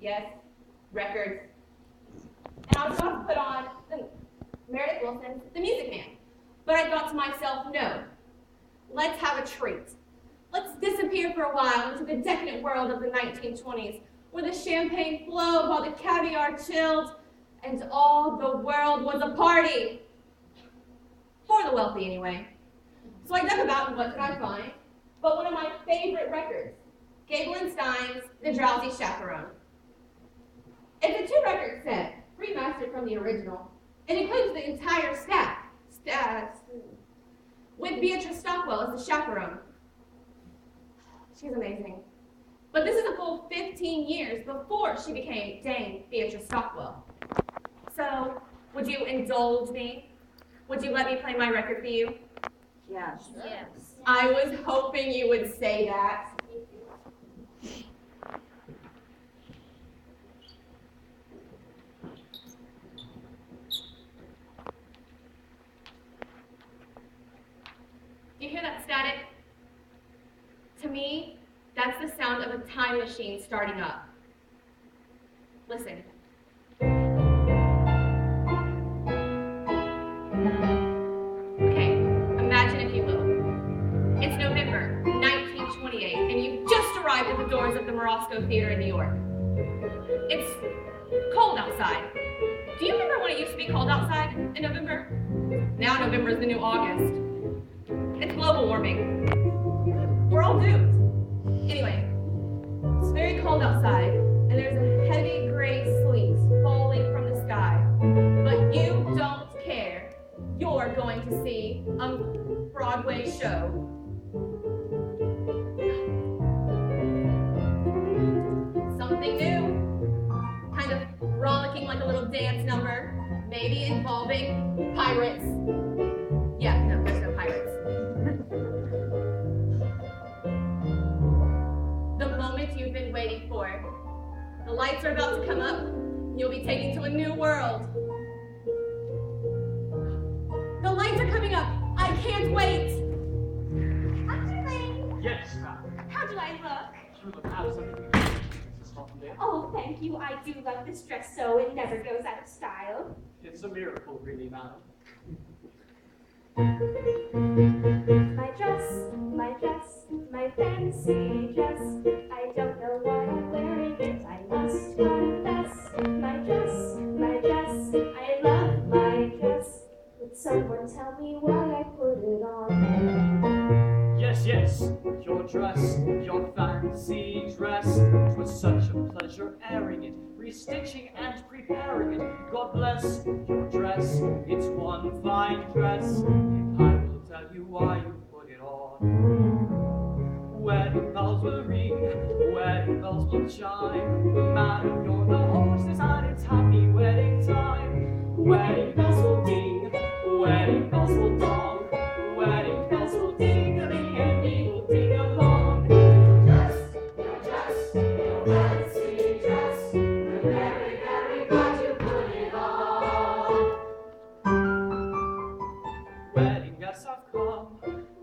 Yes, records. And I was going to put on Meredith Willson's The Music Man. But I thought to myself, no, let's have a treat. Let's disappear for a while into the decadent world of the 1920s, where the champagne flowed while the caviar chilled, and all the world was a party. For the wealthy, anyway. So I dug about and what could I find? But one of my favorite records, Gable & Stein's The Drowsy Chaperone. It's a 2-record set, remastered from the original. It includes the entire staff, with Beatrice Stockwell as the chaperone. She's amazing. But this is a full 15 years before she became Dame Beatrice Stockwell. So, would you indulge me? Would you let me play my record for you? Yes. Yes. I was hoping you would say that. Do you hear that static? To me, that's the sound of a time machine starting up. Listen. Okay, imagine if you will. It's November 1928, and you've just arrived at the doors of the Morosco Theater in New York. It's cold outside. Do you remember when it used to be cold outside in November? Now November is the new August. It's global warming. We're all doomed. Anyway, it's very cold outside, and there's a heavy gray sleet falling from the sky. But you don't care. You're going to see a Broadway show. Something new. Kind of rollicking like a little dance number. Maybe involving pirates. Yeah, no, there's no pirates. The moment you've been waiting for. The lights are about to come up. You'll be taken to a new world. The lights are coming up. I can't wait. Underling, Yes, ma'am. how do I look? You look absolutely beautiful, Mrs. Hoffman. Oh, thank you. I do love this dress so it never goes out of style. It's a miracle, really, madam. My dress, my fancy dress. I don't know why I'm wearing it, I must confess. My dress, I love my dress. Would someone tell me why I put it on? Yes, yes, your dress, your fancy dress. 'Twas such a pleasure airing it, restitching and preparing it. God bless your dress, it's one fine dress. And I will tell you why you put it on. Wedding bells will ring, wedding bells will chime. Madam, you're the hostess and it's happy wedding time. Wedding bells will ding, wedding bells will dong. Wedding bells will ding-a-ling and we will ding along. Dress, your dress, your fancy dress. We're very, very glad you put it on. Wedding guests have come,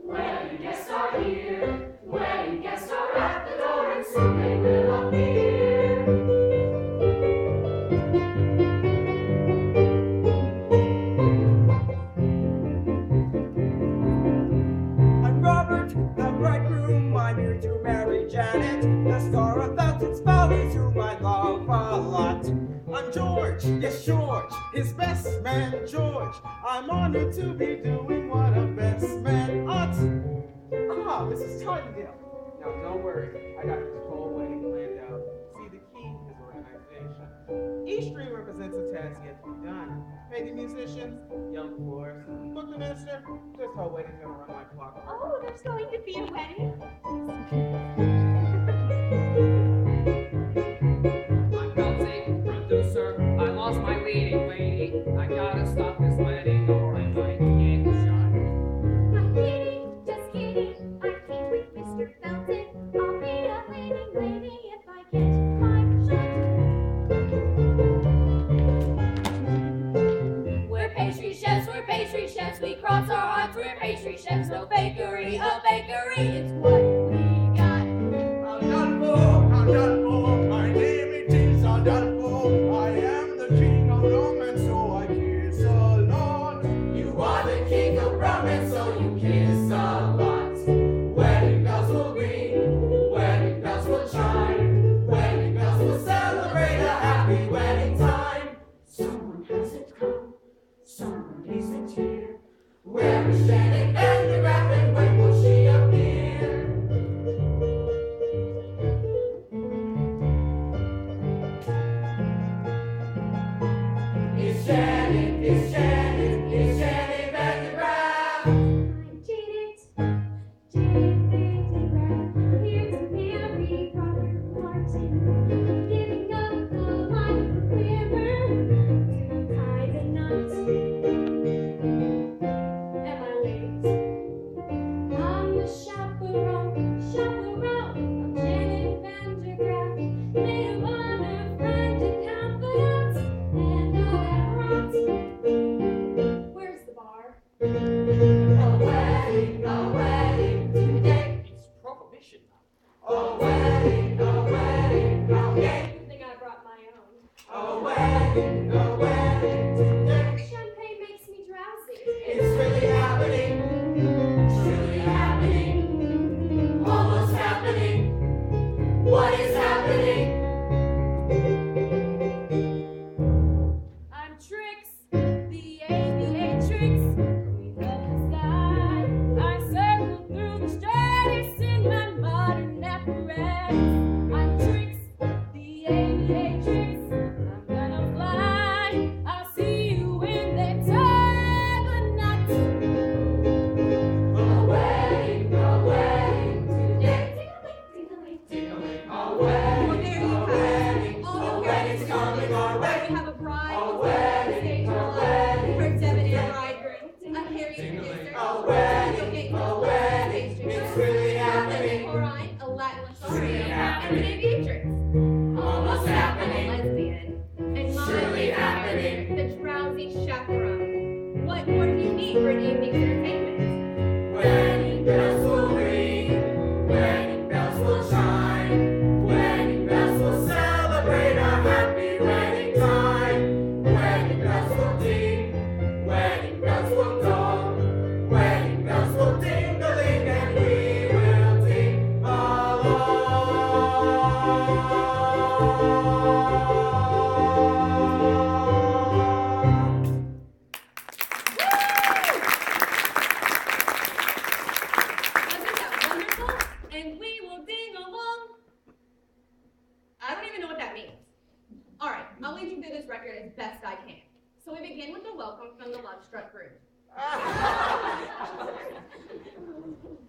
Wedding guests are here. Wedding guests are at the door and soon they will appear. I'm Robert, the bridegroom. I'm here to marry Janet, the star of Fountain's Follies, whom I love a lot. I'm George, yes George, his best man George. I'm honored to be doing what a best man ought. Ah, Mrs. Tardendale. Now don't worry, I got this whole wedding planned out. See, the key is organization. Each dream represents a task yet to be done. Pay the musicians, young floors, book the minister. This whole wedding's gonna run my clock. Oh, there's going to be a wedding. I'm Kelsey, producer. I lost my leading lady. I gotta stop this wedding or I might get shot. I'm kidding, just kidding. I'm keen with Mr. Felton. I'll be a leading lady if I get my shot. We're pastry chefs. We cross our hearts. We're pastry chefs. No bakery, a bakery. It's what we got. I'm done for, my name it is, I have a bride, A wedding, stage a for wedding, for debonair bridegroom, a harried producer, a wedding, it's really happening. Corine, a Latin Lothario, Really and happening. Renee Beatrix, Almost a happening. lesbian, and my Surely favorite happening. character, the drowsy chaperone. What more do you need for an evening's entertainment? Wedding bells will ring, wedding bells will chime, wedding bells will celebrate a happy wedding time. Wedding bells will ding, wedding bells will dong, wedding bells will ding-a-ling, and we will ding along. Wasn't that wonderful? And we will ding along. I don't even know what that means. All right, I'll lead you through this record as best I can. So we begin with the welcome from the Love Struck group.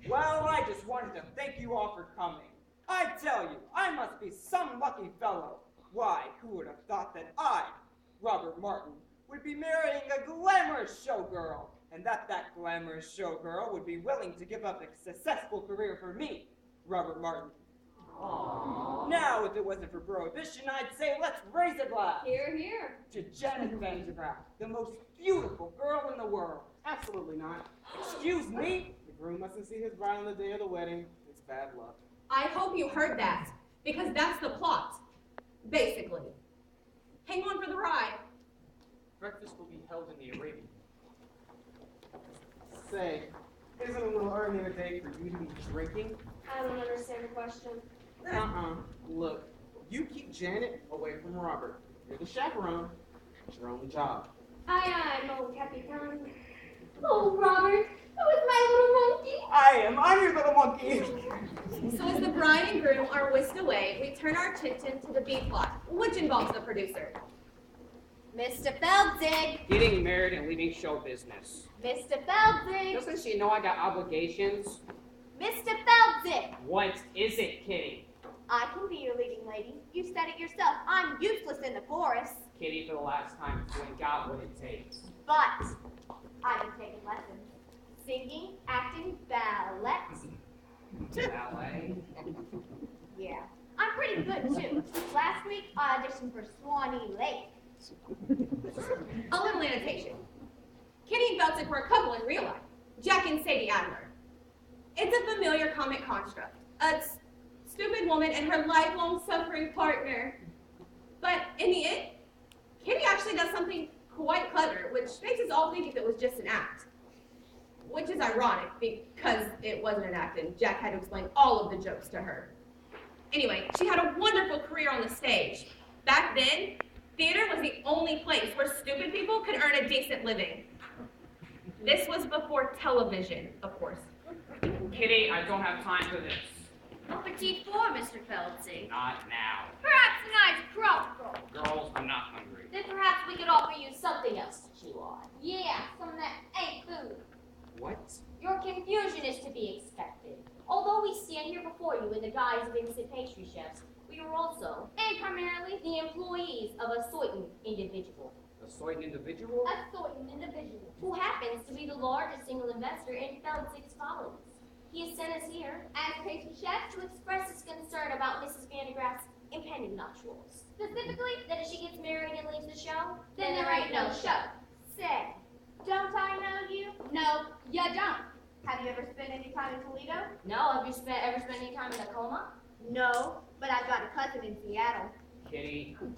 Well, I just wanted to thank you all for coming. I tell you, I must be some lucky fellow. Why, who would have thought that I, Robert Martin, would be marrying a glamorous showgirl, and that glamorous showgirl would be willing to give up a successful career for me, Robert Martin. Aww. Now, if it wasn't for Prohibition, I'd say let's raise a glass Here, here. to Janet Vandergraaf, the most beautiful girl in the world. Absolutely not. Excuse me? The groom mustn't see his bride on the day of the wedding. It's bad luck. I hope you heard that, because that's the plot, basically. Hang on for the ride. Breakfast will be held in the Arabian. Say, isn't it a little early in the day for you to be drinking? I don't understand the question. Look, you keep Janet away from Robert. You're the chaperone. It's your own job. Aye, aye, mon capitaine. Oh, Robert, who is my little monkey? I'm your little monkey. So as the bride and groom are whisked away, we turn our attention to the B plot, which involves the producer. Mr. Feldzig! Getting married and leaving show business. Mr. Feldzig! Doesn't she know I got obligations? Mr. Feldzig! What is it, Kitty? I can be your leading lady. You said it yourself. I'm useless in the chorus. Kitty, for the last time, you ain't got what it takes. But I've been taking lessons. Singing, acting, ballet. Ballet? Yeah. I'm pretty good, too. Last week, I auditioned for Swanee Lake. A little annotation. Kitty and Felton were a couple in real life, Jack and Sadie Adler. It's a familiar comic construct, a stupid woman and her lifelong suffering partner. But in the end, Kitty actually does something quite clever, which makes us all think if it was just an act. Which is ironic, because it wasn't an act and Jack had to explain all of the jokes to her. Anyway, she had a wonderful career on the stage. Back then, theater was the only place where stupid people could earn a decent living. This was before television, of course. Kitty, I don't have time for this. What petite for, Mr. Feldsey? Not now. Perhaps a nice crossbow. Girls, I'm not hungry. Then perhaps we could offer you something else to chew on. Yeah, some of that ain't food. What? Your confusion is to be expected. Although we stand here before you in the guise of innocent pastry chefs, we are also, and primarily, the employees of a certain individual. A certain individual? A certain individual who happens to be the largest single investor in Feldzig's Follies. He has sent us here, as pastry chef, to express his concern about Mrs. Vandergraaf's impending nuptials. Specifically, that if she gets married and leaves the show, then there ain't no show. Say, don't I know you? No, you don't. Have you ever spent any time in Toledo? No. Have you ever spent any time in Tacoma? No, but I've got a cousin in Seattle. Kitty, please.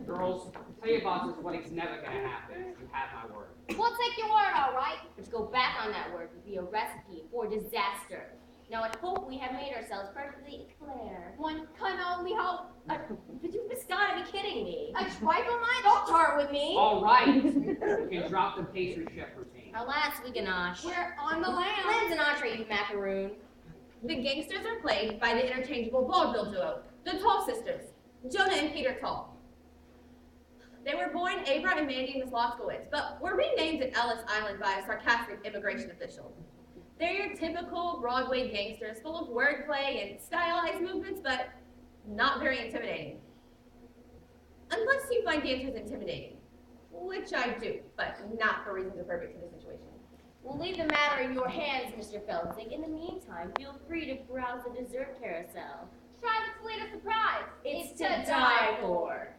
Girls, tell your bosses what is never gonna happen. You have my word. We'll take your word, all right. But to go back on that word would be a recipe for disaster. Now, I hope we have made ourselves perfectly clear. One can only hope. But you've just gotta be kidding me. A trifle, mind? Don't tar with me. All right. You can drop the pastry chef routine. Alas, we ganache. We're on the lamb. Lamb's an entree, you macaroon. The gangsters are played by the interchangeable vaudeville duo, the Tall sisters, Jonah and Peter Tall. They were born Abra and Mandy Mislowskowitz, but were renamed at Ellis Island by a sarcastic immigration official. They're your typical Broadway gangsters, full of wordplay and stylized movements, but not very intimidating. Unless you find dancers intimidating, which I do, but not for reasons appropriate to the situation. We'll leave the matter in your hands, Mr. Feldzig. In the meantime, feel free to browse the dessert carousel. Try the Toledo surprise. It's to die for.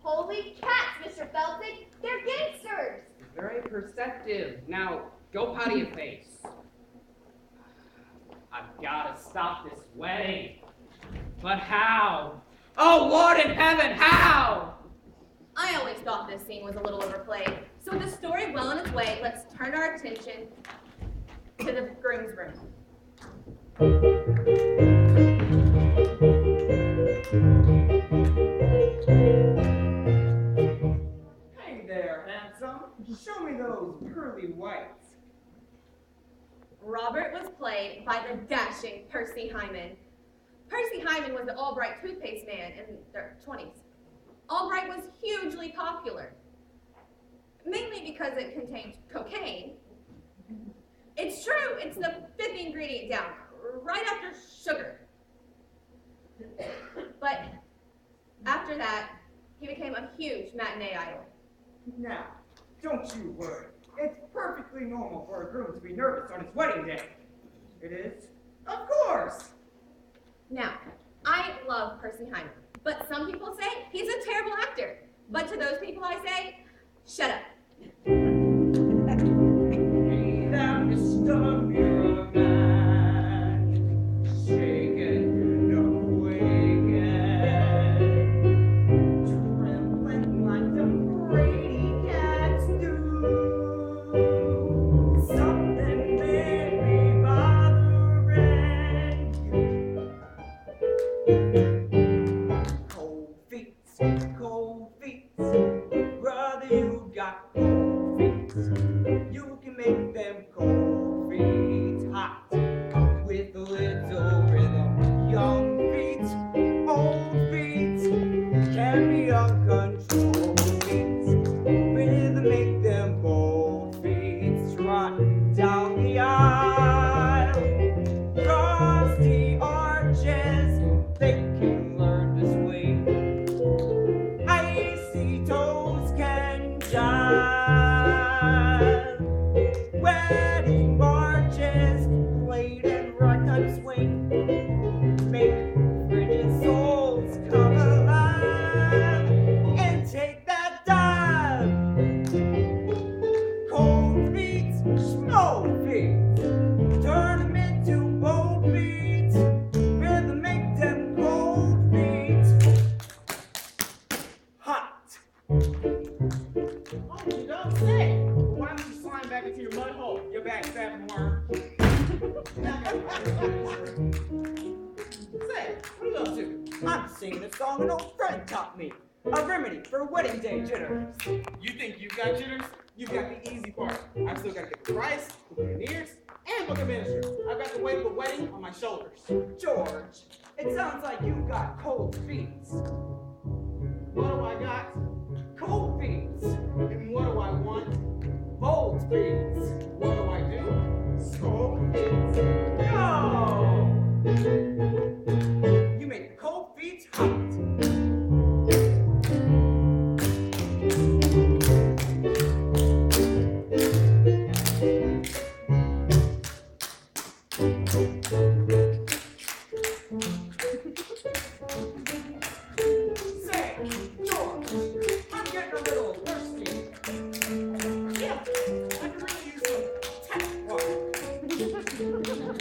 Holy cats, Mr. Feldzig, they're gangsters. Very perceptive. Now, go potty your face. I've got to stop this wedding. But how? Oh, Lord in heaven, how? I always thought this scene was a little overplayed. So with the story well on its way, let's turn our attention to the groom's room. Hey there, handsome. Show me those pearly whites. Robert was played by the dashing Percy Hyman. Percy Hyman was the Albright toothpaste man in their 20s. Albright was hugely popular, mainly because it contained cocaine. It's true, it's the fifth ingredient down, right after sugar. But after that, he became a huge matinee idol. Now, don't you worry. It's perfectly normal for a groom to be nervous on his wedding day. It is? Of course! Now, I love Percy Hyman, but some people say he's a terrible actor. But to those people I say, shut up. Hey there, Mr. Mirror Man. Shaken, awaken. Trembling like the Brady cats do. Something may be bothering you. Cold feet, brother, you got cold feet. You can make them cold feet hot with a little rhythm. Young feet, old feet can be uncontrolled feet. Rhythm make them cold feet trot down the aisle. Cross the arches, they can learn to swing. Icy toes can jive. Wedding marches played and ragtime swing. Make frigid souls come alive and take that dive. Cold feet, snow feet, turn them into bold feet. Rhythm make them cold feet hot. Oh, you don't say. Why don't you slime back into your mud hole, you backstabbing worm? Say, what are you up to? I'm singing a song an old friend taught me. A remedy for wedding day jitters. You think you've got jitters? You've got the easy part. I've still got to get the price, book engineers, and book a minister. I've got the weight of the wedding on my shoulders. George, it sounds like you've got cold feet. What do I got? Cold feet. And what do I want? Bold feet. What do I do? Cold feet. Go! You make the cold feet hot. Say, George, I'm getting a little thirsty. Yeah, I could really use some tap water. You're welcome.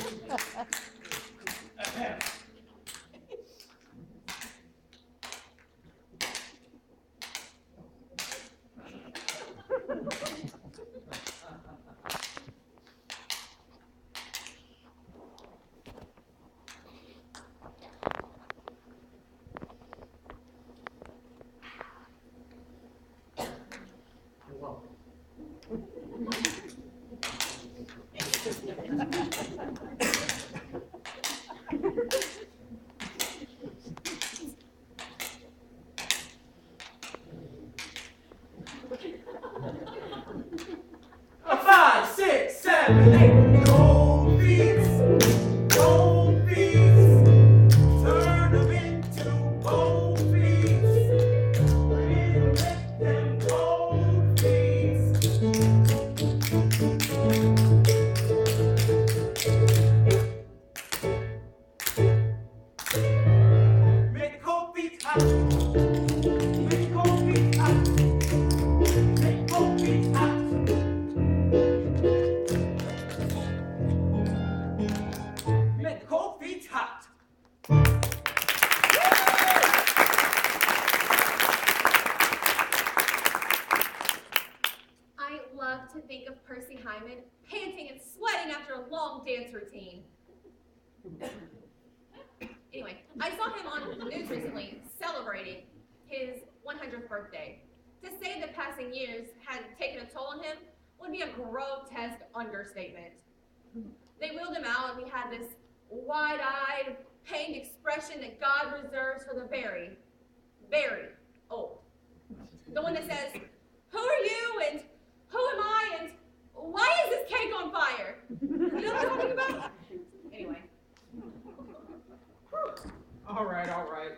A 5, 6, 7, 8. Cold feet, cold feet. Turn them into bold feet. Make cold feet hot. Make cold feet hot. Make cold feet hot. I love to think of Percy Hyman panting and sweating after a long dance routine. Anyway, I saw him on the news recently celebrating his 100th birthday. To say that passing years had taken a toll on him would be a grotesque understatement. They wheeled him out and he had this wide-eyed, pained expression that God reserves for the very, very old. The one that says, "Who are you and who am I and why is this cake on fire?" You know what I'm talking about? Anyway. All right.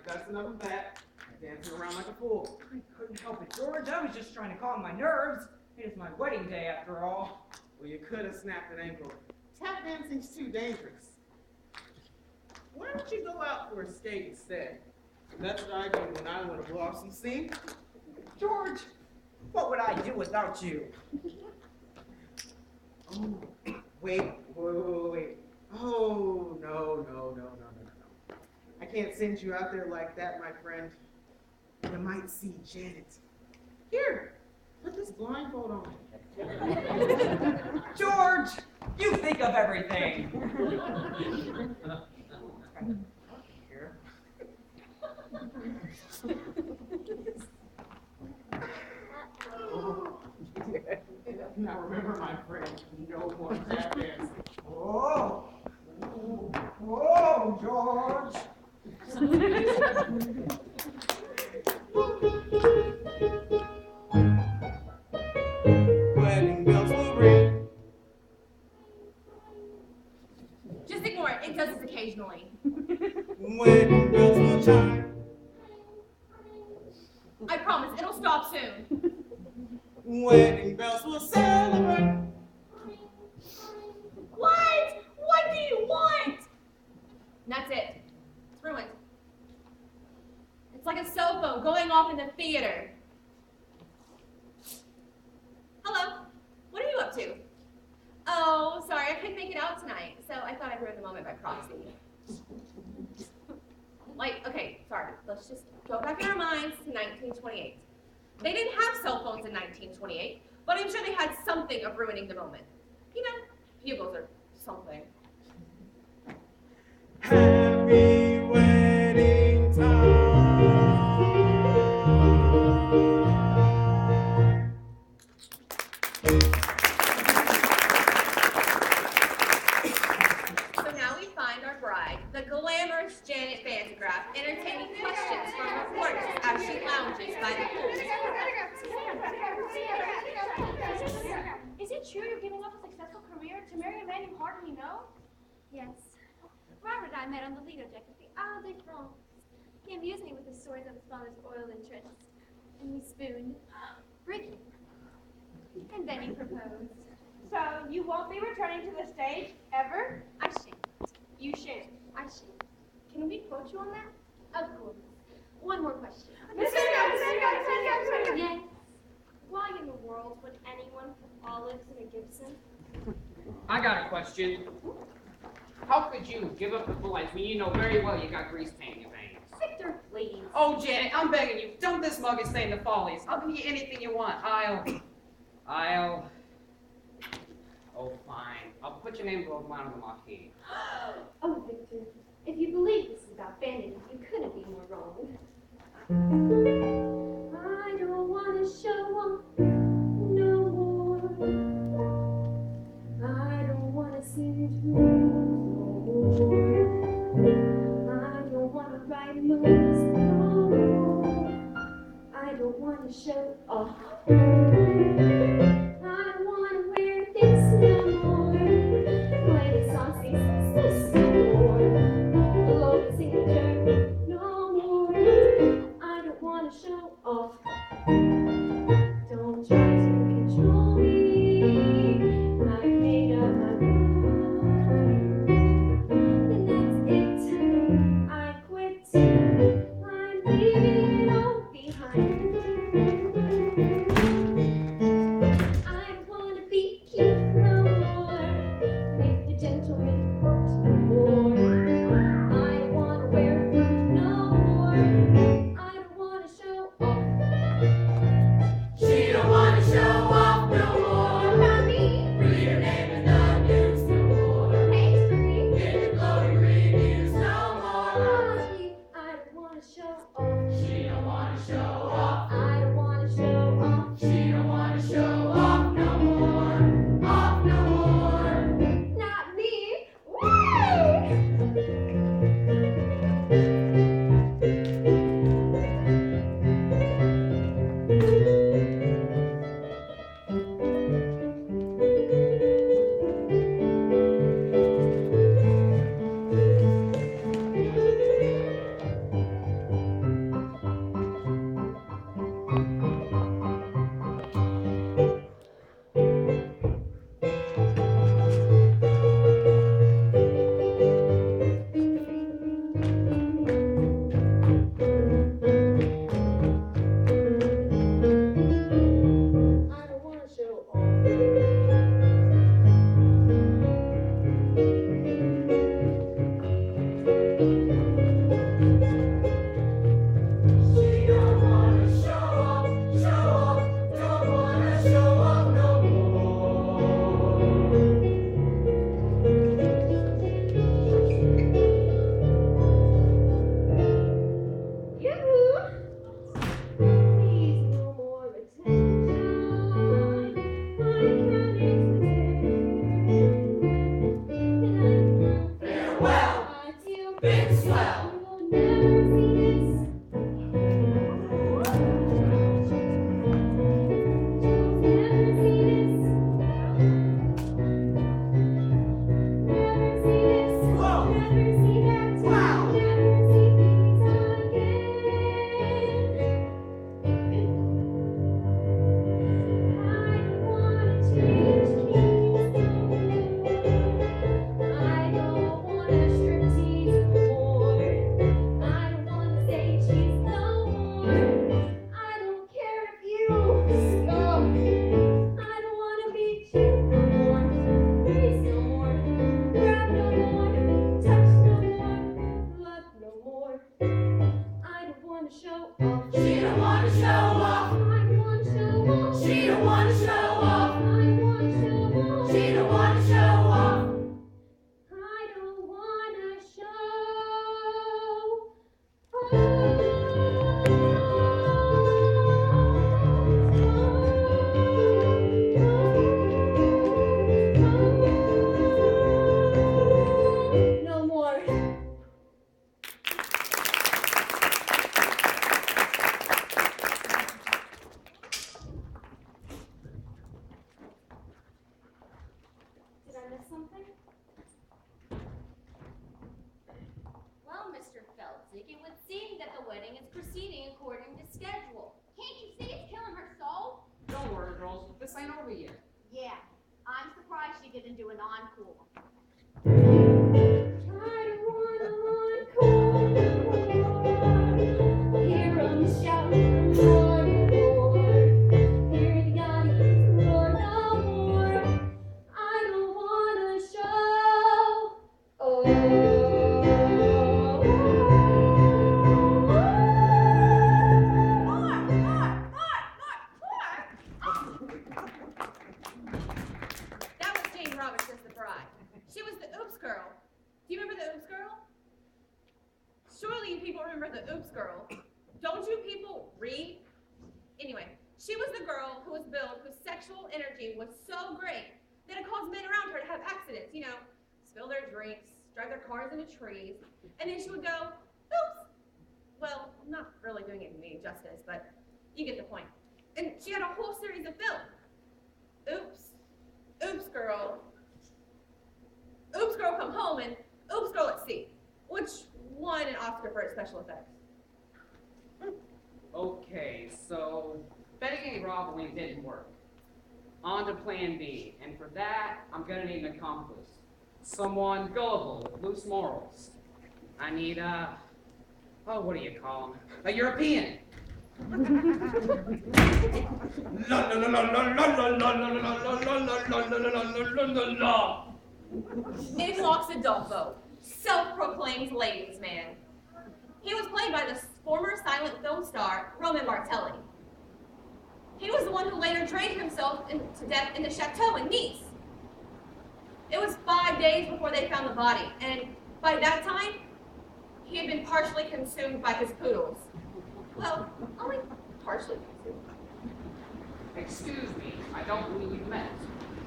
That's enough of that. Dancing around like a fool. I couldn't help it, George. I was just trying to calm my nerves. It is my wedding day after all. Well, you could have snapped an ankle. Tap dancing's too dangerous. Why don't you go out for a skate instead? That's what I do when I want to blow off some steam. George, what would I do without you? Oh, wait. Oh, no. I can't send you out there like that, my friend. You might see Janet. Here, put this blindfold on. George, you think of everything. Here. Now remember, my friend, no more tap dancing. Whoa, George. Wedding bells will ring. Just ignore it. It does this occasionally. Wedding bells will chime. I promise, it'll stop soon. Wedding bells will celebrate. What? What do you want? That's it. It's ruined. It's like a cell phone going off in the theater. Hello. What are you up to? Oh, sorry, I couldn't make it out tonight, so I thought I'd ruin the moment by proxy. Okay, sorry, let's just go back in our minds to 1928. They didn't have cell phones in 1928, but I'm sure they had something of ruining the moment. You know, bugles or something. Happy wedding time. So now we find our bride, the glamorous Janet Vandegraff, entertaining questions from reporters as she lounges by the pool. Is it true you're giving up a successful career to marry a man you hardly know? Yes. Robert and I met on the Lido deck at the Isle de France. He amused me with his stories of his father's oil interests, and we spooned, briefly. And then he proposed. So you won't be returning to the stage ever? I shan't. You shan't. I shan't. Can we quote you on that? Of course. One more question. Yes. Why in the world would anyone put olives in a Gibson? I got a question. How could you give up the bullets when you know very well you got grease paint in your veins? Victor, please. Oh, Janet, I'm begging you. Dump this mug and stay in the follies. I'll give you anything you want. Oh, fine. I'll put your name above mine on the marquee. Oh, Victor, if you believe this is about vanity, you couldn't be more wrong. I don't want to show off no more. I don't want to sing to no more. I don't want to write movies no more. I don't want to show off. I don't want to wear this no more. Play the song, sing this no more. Blow the signature no more. I don't want to show off. Don't try to control me. I made up my mind. And that's it. I quit. I'm leaving. off. She don't wanna show off. I don't wanna show off. She don't wanna show off no more. Off no more. Not me. Whee! I don't wanna show off. She don't wanna show off, don't wanna show off no more. Yoo-hoo! Please, no more attention. I'm counting to 10. Farewell, Adieu. big swell. You'll never see this. You'll never see this. Never see this. Whoa. Never see that. Wow. Never see these again. I don't wanna change keys no more. I don't wanna striptease no more. I don't wanna say cheese no more. I don't care if you scoff. I don't wanna be cheap no more. Please no more. Grab no more. Touch no more. Love no more. I don't wanna show off. She don't wanna show off. I don't wanna show off. She don't wanna show off. I want to show off. She don't wanna show off. I don't wanna show. No more. Did I miss something? Well, Mr. Feldzig, it would seem that the wedding is proceeding according to schedule. Can't you see it's killing her soul? Don't worry, girls. This ain't over yet. Yeah, I'm surprised she didn't do an encore. I don't wanna encore. Hear 'em shout more, more. Hear the audience roar no more. I don't wanna show. Oh. That was Jane Robertson's The Bride. She was the Oops Girl. Do you remember the Oops Girl? Surely you people remember the Oops Girl. Don't you people read? Anyway, she was the girl who was billed whose sexual energy was so great that it caused men around her to have accidents, spill their drinks, drive their cars into trees, and then she would go, oops. Well, I'm not really doing it me justice, but you get the point. And she had a whole series of films. Oops. Oops Girl. Oops Girl Come Home and Oops Girl at Sea, which won an Oscar for its special effects. Okay, so betting a robbery didn't work. On to plan B, and for that, I'm gonna need an accomplice. Someone gullible with loose morals. I need what do you call him? A European. In walks Adolfo, self-proclaimed ladies' man. He was played by the former silent film star Roman Martelli. He was the one who later drank himself to death in the chateau in Nice. It was 5 days before they found the body, and by that time, he had been partially consumed by his poodles. Well, only partially consumed. Excuse me, I don't believe you met.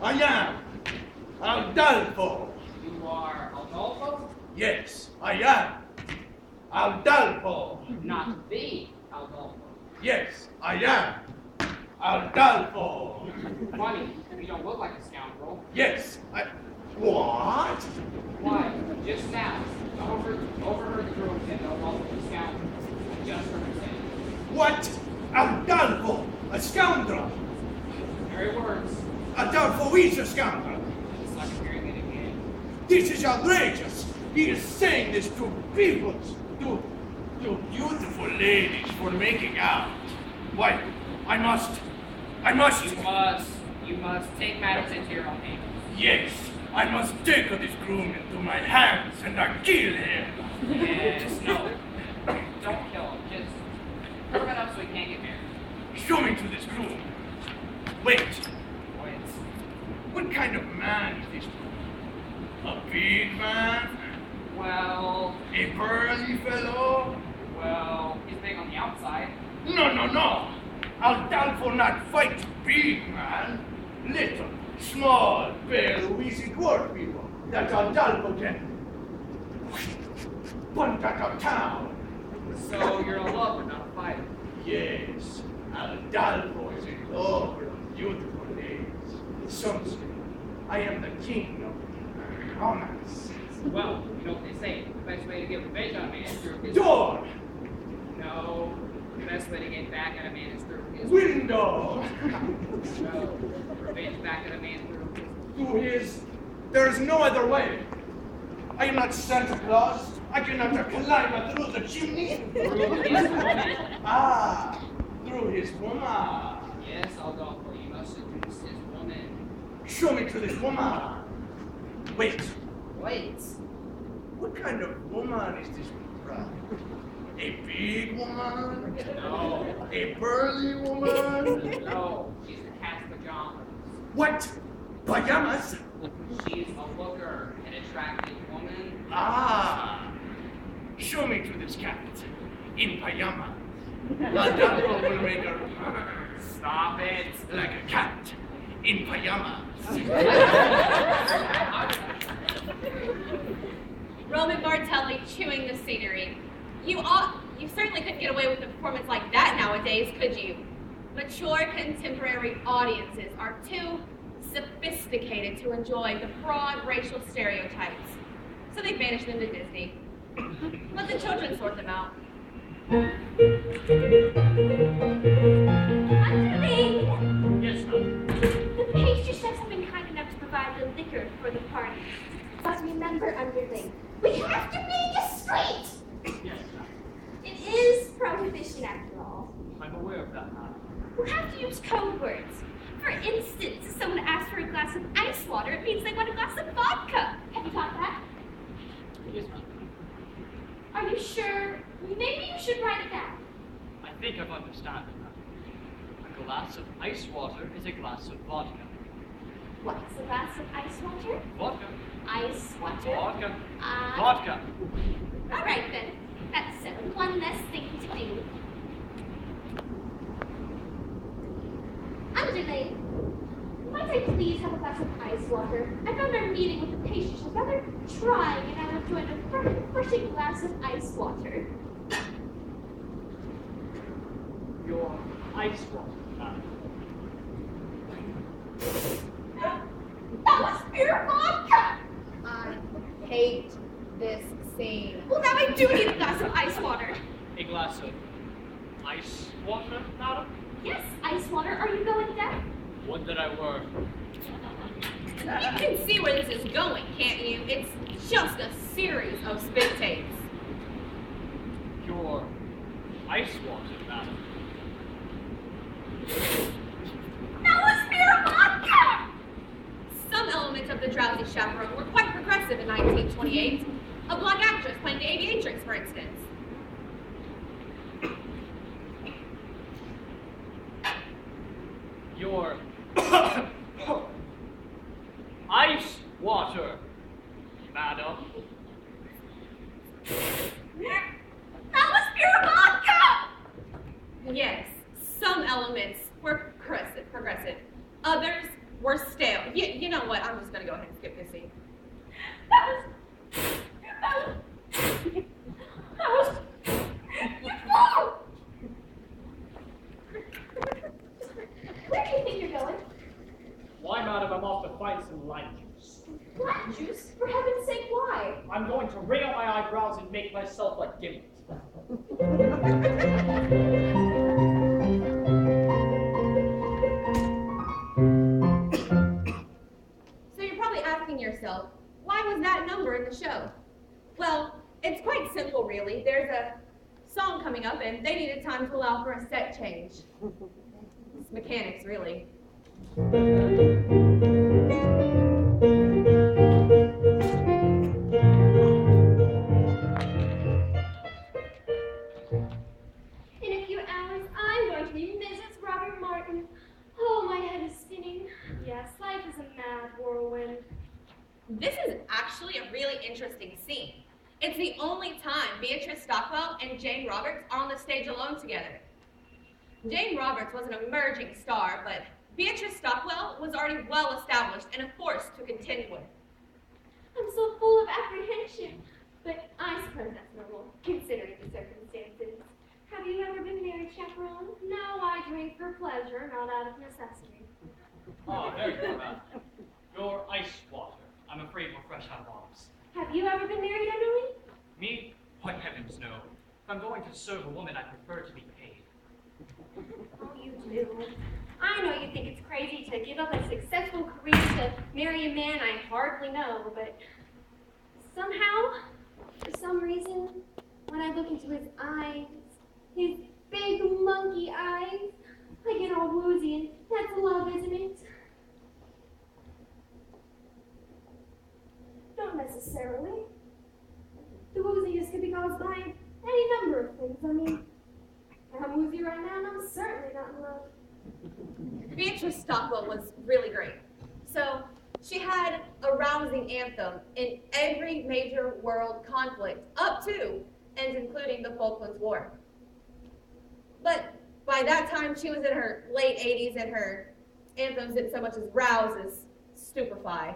I am Aldalfo. You are Adolfo? Yes, I am Aldalfo. Not the Adolfo. Yes, I am Aldalfo. Funny, you don't look like a scoundrel. Yes, I. What? Why, just now, I overheard the girl say that Adolfo was a scoundrel. I just heard her say it. What? Aldalfo, a scoundrel. Very words. Adolfo is a scoundrel. It's like hearing it again. This is outrageous. He is saying this to people, to beautiful ladies for making out. Why, I must. You must take matters into your own hands. Yes, I must take this groom into my hands and I kill him. Yes, no. Don't kill him. Just cover it up so he can't get married. Show me to this groom. Wait, Wait. what kind of man is this groom? A big man? Well, A burly fellow? well, he's big on the outside. No. Aldalfo not fight big man. Little, small, pale, easy dwarf people that Aldalfo can punt out of town. So you're a lover, not a fighter. Yes, Aldalfo is in love with beautiful ladies. Some say I am the king of romance. Well, you know what they say. The best way to get revenge on a man is through his Door, No. The best way to get back at a man is through his window, No. Revenge back at a man through his through his. There is no other way. I am not Santa Claus. I cannot climb through the chimney. through his woman. Ah, through his woman. Yes, Adolfo, you must seduce his woman. Show me to this woman. Wait, Wait. what kind of woman is this bride? A big woman? No. A burly woman? No. She's a cat's pajamas. What? Pajamas? She's a looker, an attractive woman. Ah, show me to this cat in pajama. Aldalfo will make her Stop it. like a cat in pajamas. Roman Bartelli chewing the scenery. You certainly couldn't get away with a performance like that nowadays, could you? Mature contemporary audiences are too sophisticated to enjoy the broad racial stereotypes. So they banish them to Disney. Let the children sort them out. Underling! Yes, ma'am. The pastry chefs have been kind enough to provide the liquor for the party. But remember, Underling, we have to be discreet! Yes, ma'am. It is prohibition after all. I'm aware of that, ma'am. We'll have to use code words. For instance, if someone asks for a glass of ice water, it means they want a glass of vodka. Have you got that? Yes, ma'am. Are you sure? Maybe you should write it down. I think I've understood, ma'am. A glass of ice water is a glass of vodka. What's a glass of ice water? Vodka. Ice water? Vodka. Uh, Vodka. All right then. That's one less thing to do. Underling, might I please have a glass of ice water? I found our meeting with the patients was rather trying, and I enjoyed a refreshing glass of ice water. Your ice water, ma'am. That was pure vodka! I hate this scene. Well, now I do need a glass of ice water. A glass of ice water, madam? Yes, ice water. Are you going deaf? Would that I were. You can see where this is going, can't you? It's just a series of spit takes. Your ice water, madam. That was pure vodka! Some elements of the Drowsy Chaperone were quite progressive in 1928. A black actress playing the aviatrix, for instance. Your ice water, madam. elements were progressive. Others were stale. You know what? I'm just going to go ahead and skip this scene. That was, you fool! Where do you think you're going? Why, madam, I'm off to find some lime juice. Lime juice? For heaven's sake, why? I'm going to wring out my eyebrows and make myself a gimlet. So you're probably asking yourself, why was that number in the show? Well, it's quite simple, really. There's a song coming up, and they needed time to allow for a set change. It's mechanics, really. In a few hours, I'm going to be Mrs. Robert Martin. Oh, my head is spinning. Yes, life is a mad whirlwind. This is actually a really interesting scene. It's the only time Beatrice Stockwell and Jane Roberts are on the stage alone together. Jane Roberts was an emerging star, but Beatrice Stockwell was already well established and a force to contend with. I'm so full of apprehension. But I suppose that's normal, considering the circumstances. Have you ever been married, chaperone? No, I drink for pleasure, not out of necessity. Ah, there you are, madam. Your ice water. I'm afraid we're fresh out of arms. Have you ever been married, Emily? Me? Why, heavens, no. If I'm going to serve a woman, I prefer to be paid. Oh, you do. I know you think it's crazy to give up a successful career to marry a man I hardly know, but somehow, for some reason, when I look into his eyes, his big monkey eyes, I get all woozy, and that's love, isn't it? Not necessarily. The wooziness could be caused by any number of things. I mean, I'm woozy right now, and I'm certainly not in love. Beatrice Stockwell was really great. So she had a rousing anthem in every major world conflict, up to and including the Falklands War. But by that time, she was in her late 80s, and her anthems didn't so much as rouse as stupefy.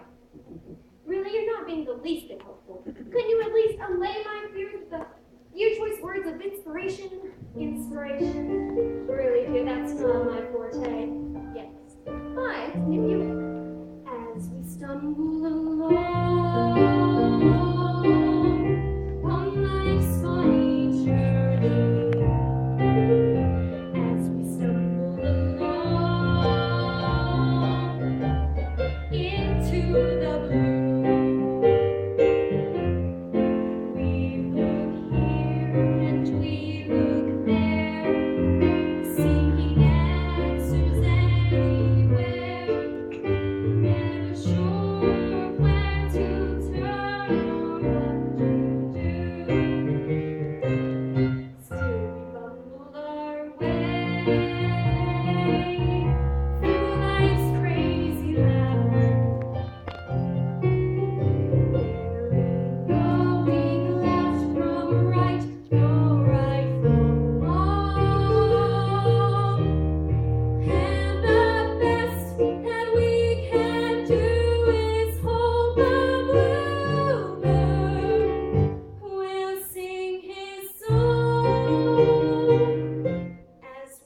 Really, you're not being the least bit hopeful. Couldn't you at least allay my fears with a few choice words of inspiration? Inspiration? Really, dear, that's not my forte. Yes. But if you, as we stumble along on life's funny journey, as we stumble along into the blue.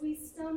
We start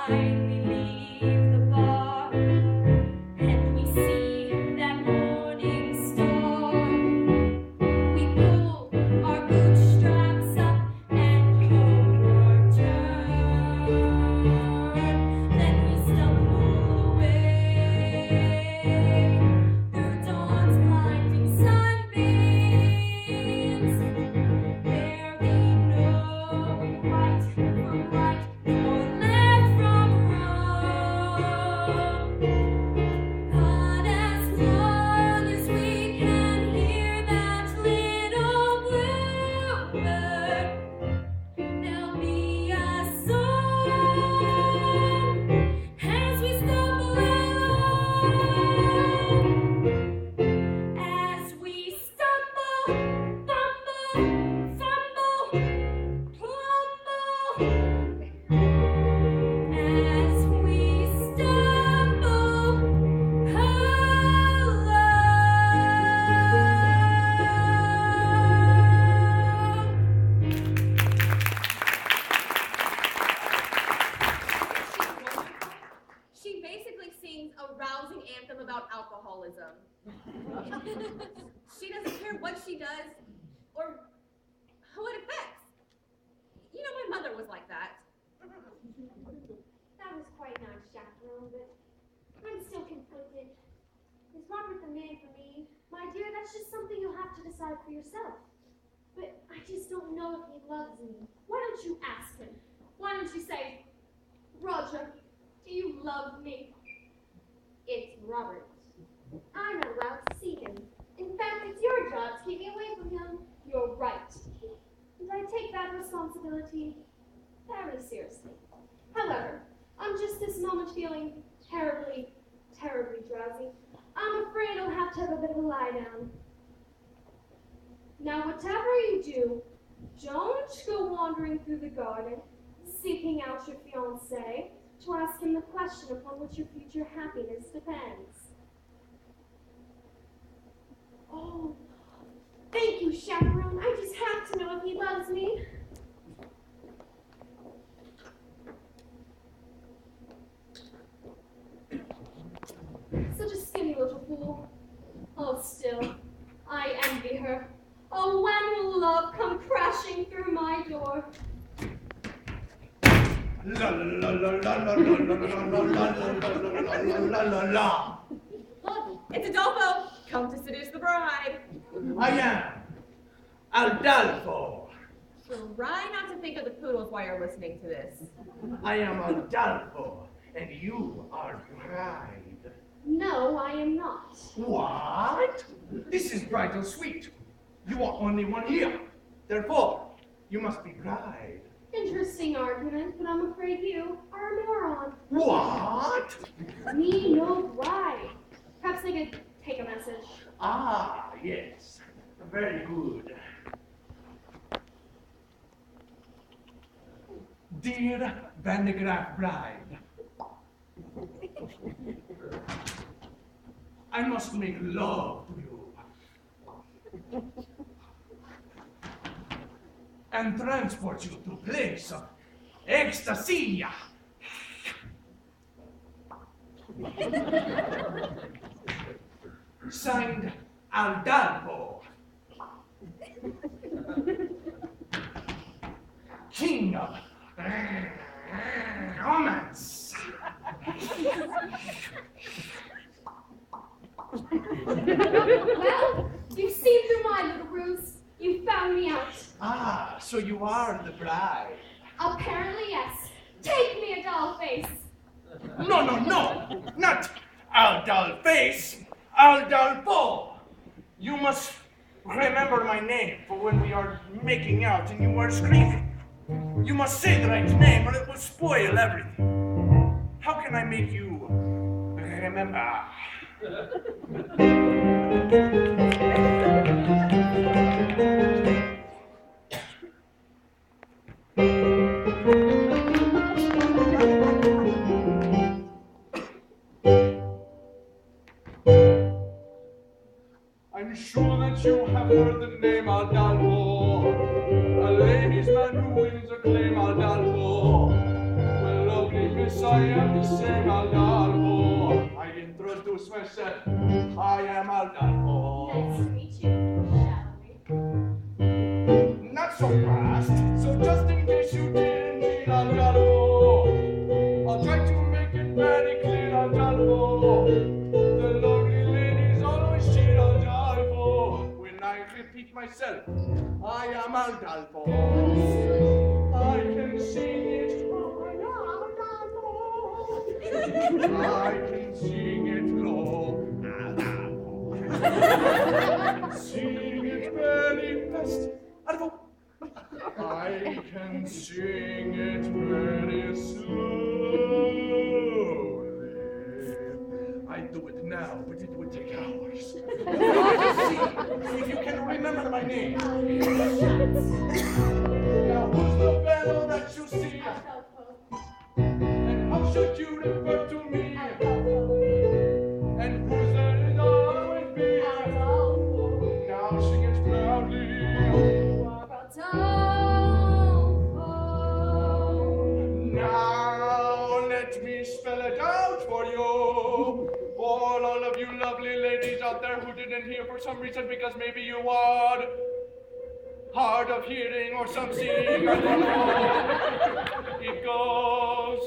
finally leave the bar, and we see that morning star. We pull our bootstraps up and hope our turn. Then we stumble away through dawn's blinding sunbeams, barely knowing right from right, nor left from wrong. But as long as we can hear that little bluebird, there'll be a song as we stumble along. As we stumble, fumble, fumble, plumble. As we stumble along. She basically sings a rousing anthem about alcoholism. She doesn't care what she does or who it affects. You know, my mother was like that. That was quite nice, chaperone, but I'm still conflicted. Is Robert the man for me? My dear, that's just something you'll have to decide for yourself. But I just don't know if he loves me. Why don't you ask him? Why don't you say, Roger, do you love me? It's Robert. I'm not allowed to see him. In fact, it's your job to keep me away from him. You're right. And I take that responsibility very seriously. However, I'm just this moment feeling terribly, terribly drowsy. I'm afraid I'll have to have a bit of a lie down. Now, whatever you do, don't go wandering through the garden, seeking out your fiancé to ask him the question upon which your future happiness depends. Oh, thank you, chaperone. I just have to know if he loves me. Such a skinny little fool. Oh, still, I envy her. Oh, when will love come crashing through my door? La la la la la la la la la la la la. Look, it's Adolfo, come to seduce the bride. I am Adolfo. Try not to think of the poodles while you're listening to this. I am Adolfo, and you are bride. No, I am not. What? This is bridal suite. You are only one here. Therefore, you must be bride. Interesting argument, but I'm afraid you are a moron. What? Me no bride. Perhaps I could take a message. Ah, yes. Very good. Dear Van de Graaf bride, I must make love to you and transport you to place of ecstasy. Signed, Adolfo, King of Romance. Well, you've seen through my little ruse. You found me out. Ah, so you are the bride. Apparently, yes. Take me a doll face. No, no, no, not Adolface, Adolfo. You must remember my name for when we are making out and you are screaming. You must say the right name or it will spoil everything. How can I make you remember? I'm sure that you have heard the name Adolfo, a ladies' man who wins acclaim Adolfo. Well, lovely Yes, I am the same Aldalfo. I introduce myself. I am Aldalfo. Nice to meet you, shall we? Not so fast. So just in case you didn't meet Aldalfo, I'll try to make it very clear, Aldalfo. The lovely ladies always cheat Aldalfo. When I repeat myself, I am Aldalfo. I can sing it. I can sing it low. I can sing it very fast. I can sing it very slowly. I do it now, but it would take hours. See if you can remember my name. Now, who's the fellow that you see? And how should you refer to me? And who's the always be? Now sing it proudly. Now let me spell it out for you. For all of you lovely ladies out there who didn't hear for some reason because maybe you are hard of hearing or something. I don't know. It goes.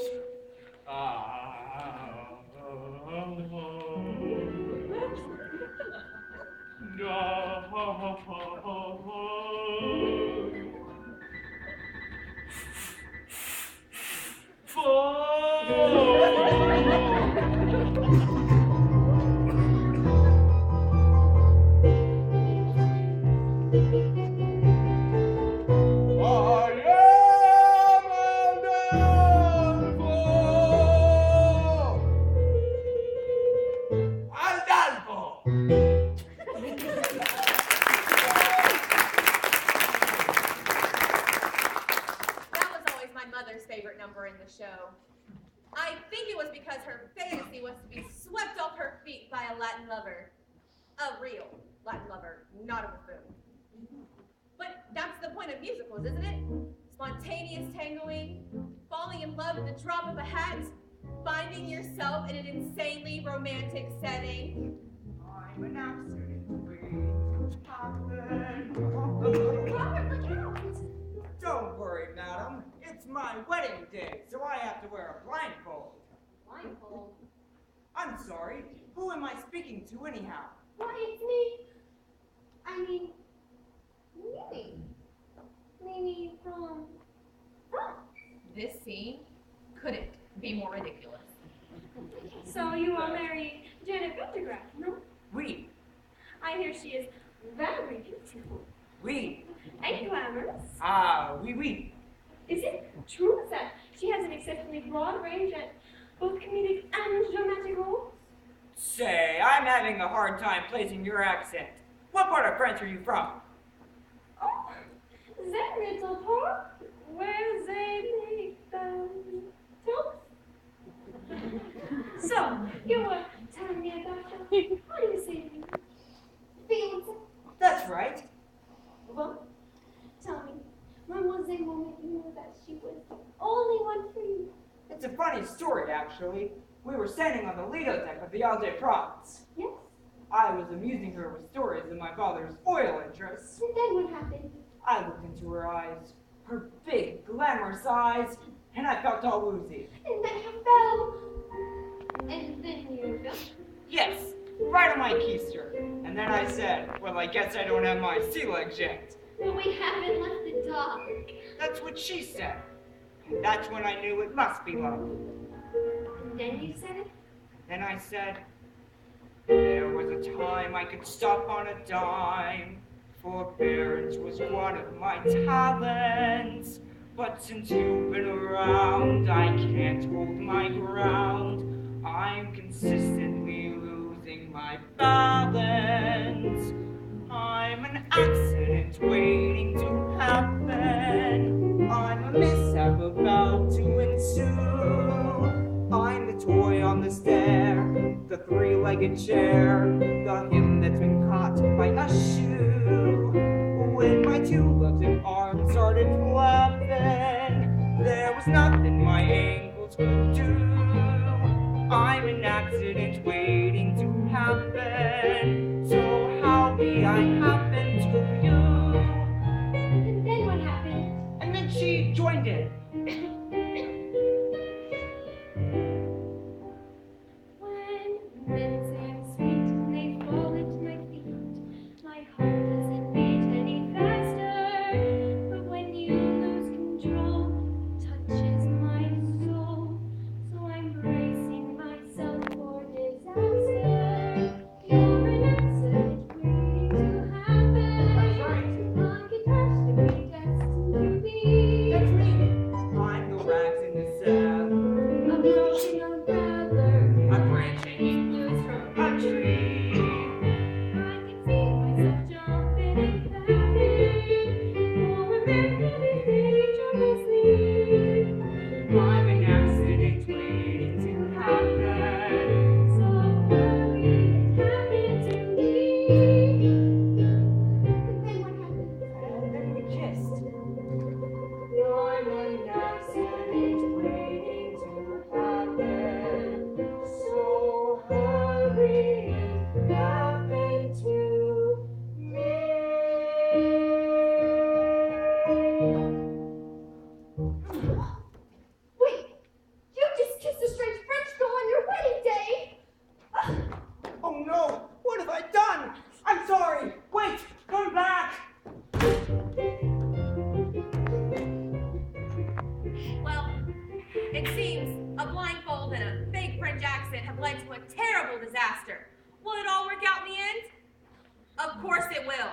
favorite number in the show. I think it was because her fantasy was to be swept off her feet by a Latin lover. A real Latin lover, not a buffoon. But that's the point of musicals, isn't it? Spontaneous tangoing, falling in love at the drop of a hat, finding yourself in an insanely romantic setting. I'm an accident Robert, look out! Don't worry, madam. It's my wedding day, so I have to wear a blindfold. Blindfold? I'm sorry. Who am I speaking to anyhow? Why, it's me. I mean, Mimi. Mimi from France. This scene couldn't be more ridiculous. So you are marrying Janet Vintergrass, no? Oui. I hear she is very beautiful Oui. and glamorous. Ah, oui, oui. Is it true that she has an exceptionally broad range at both comedic and dramatic roles? Say, I'm having a hard time placing your accent. What part of France are you from? Oh, that little part where they make the toast. So, you were telling me about your, how do you say it? Fiance. That's right. Well, tell me, when was the moment you knew that she was the only one for you? It's a funny story, actually. We were standing on the Lido deck of the Ile de France. Yes? I was amusing her with stories of my father's oil interests. And then what happened? I looked into her eyes, her big, glamorous eyes, and I felt all woozy. And then you fell. And then you fell. Yes, right on my keister. And then I said, well, I guess I don't have my sea legs yet. But we haven't left the dock. That's what she said. And that's when I knew it must be love. And then you said it? Then I said, there was a time I could stop on a dime. Forbearance was one of my talents. But since you've been around, I can't hold my ground. I'm consistently losing my balance. I'm an accident waiting to happen. I'm a mishap about to ensue. I'm the toy on the stair, the three-legged chair, the hymn that's been caught by a shoe. When my two legs and arms started flapping, there was nothing my ankles could do. I'm an accident waiting to happen. So how may I happen to you? And then what happened? And then she joined in. When men seem sweet and they fall at my feet, my heart doesn't beat any faster. But when you lose control, it touches my soul. So I'm bracing myself for disaster. You're an accident waiting to happen. That's right. A catastrophe destined to be. That's me. I'm the rags in the cell. A broken umbrella. A branch hanging loose from a tree. I can see myself jumping and clapping for America this dangerously. I'm an accident waiting to happen. So hurry, it happened to me. And then what happened? And then we kissed. I'm an accident waiting to happen. So hurry, it happened to me. Wait, you just kissed a strange French girl on your wedding day. Oh no! What have I done? I'm sorry! Wait! Come back! Well, it seems a blindfold and a fake French accent have led to a terrible disaster. Will it all work out in the end? Of course it will.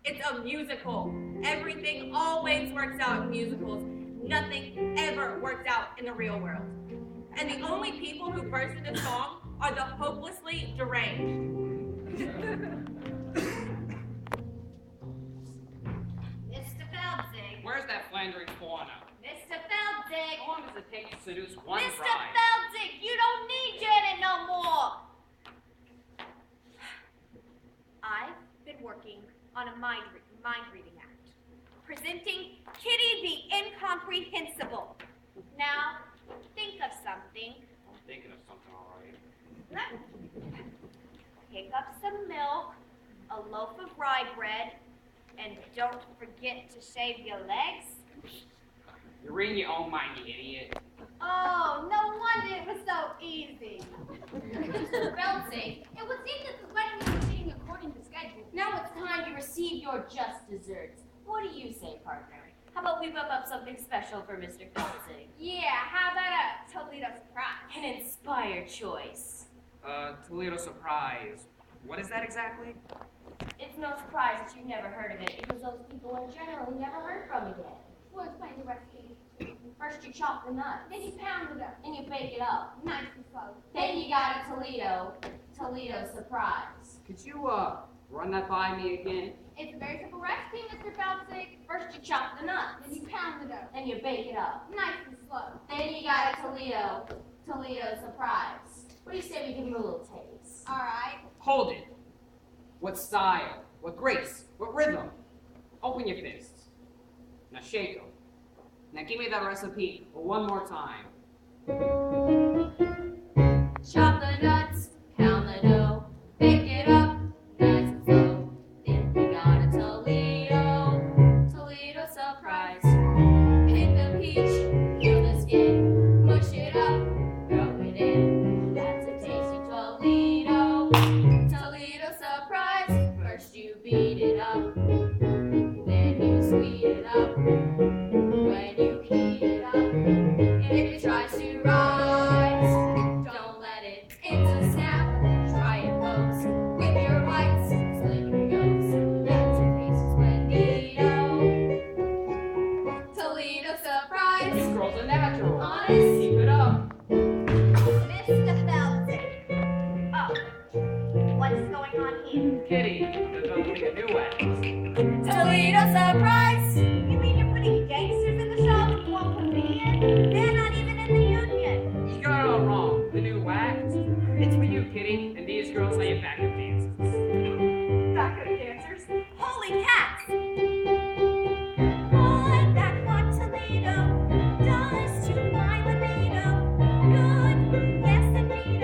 It's a musical. Everything always works out in musicals. Nothing ever works out in the real world. And the only people who burst into song are the hopelessly deranged. Mr. Feldzig. Where's that Flandering fauna? Mr. Feldzig. How long does it take to seduce one Mr. bride? Feldzig, you don't need Janet no more. I've been working on a mind-reading act, presenting Kitty the Incomprehensible. Now, think of something. I'm thinking of something, all right. Pick up some milk, a loaf of rye bread, and don't forget to shave your legs. You're reading your own mind, you idiot. Oh, no wonder it was so easy. Mr. Feldzig, it would seem that the wedding is proceeding according to schedule. Now it's time to receive your just desserts. What do you say, partner? How about we whip up something special for Mr. Feldzig? Yeah, how about a Toledo surprise? An inspired choice. Toledo surprise. What is that exactly? It's no surprise that you've never heard of it, because those people are generally never heard from again. We'll explain the recipe. First you chop the nuts, Then you pound it up. and you bake it up. Nice and slow. Then you got a Toledo surprise. Could you, run that by me again? It's a very simple recipe, Mr. Feldzig. First you chop the nuts, Then you pound it up. and you bake it up. Nice and slow. Then you got a Toledo surprise. What do you say we give him a little taste? All right. Hold it. What style? What grace? What rhythm? Open your fists. Now shake them. Now give me that recipe one more time. Chop the nuts, pound the dough, bake it up, nice and slow. Then we got a Toledo surprise. Pick the peach, peel the skin, mush it up, throw it in. That's a tasty Toledo surprise. First you beat it up, then you sweet it up. When you heat it up, if it tries to rise, don't let it into snap. Try it close with your whites, slicker goes. That's a taste Splendido. Toledo surprise. This girl's a natural. Honest. Keep it up. Mr. Feldzig. Oh, what's going on here? Kitty, developing a new act. Toledo surprise. You mean you're putting gangsters in the show and you won't put me in? They're not even in the union. You got it all wrong. The new act. It's for you, Kitty, and these girls are your backup dancers. Backup dancers? Holy cats! Boy, that's what Toledo does to my libido. Good, yes indeed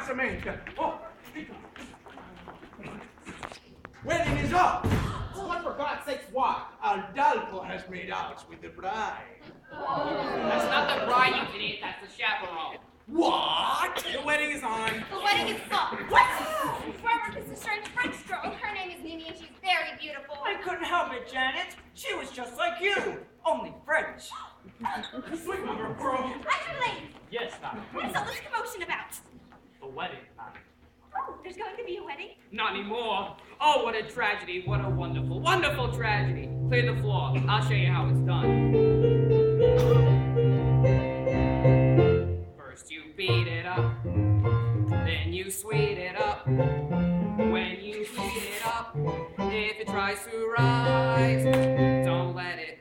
avanzamento. Oh, wedding is up. What, for God's sakes, why? Adolfo has made out with the bride. That's not the bride, you idiot. That's the chaperone. What? The wedding is on. The wedding is up. What? Robert, this is a strange French girl. Her name is Mimi and she's very beautiful. I couldn't help it, Janet. She was just like you, only French. Sweet mother of pearl. Actually, Yes, madam. what is all this commotion about? The wedding, madam. Oh, there's going to be a wedding? Not anymore. Oh, what a tragedy. What a wonderful, wonderful tragedy. Clear the floor. I'll show you how it's done. First you beat it up, then you sweet it up. When you heat it up, if it tries to rise, don't let it.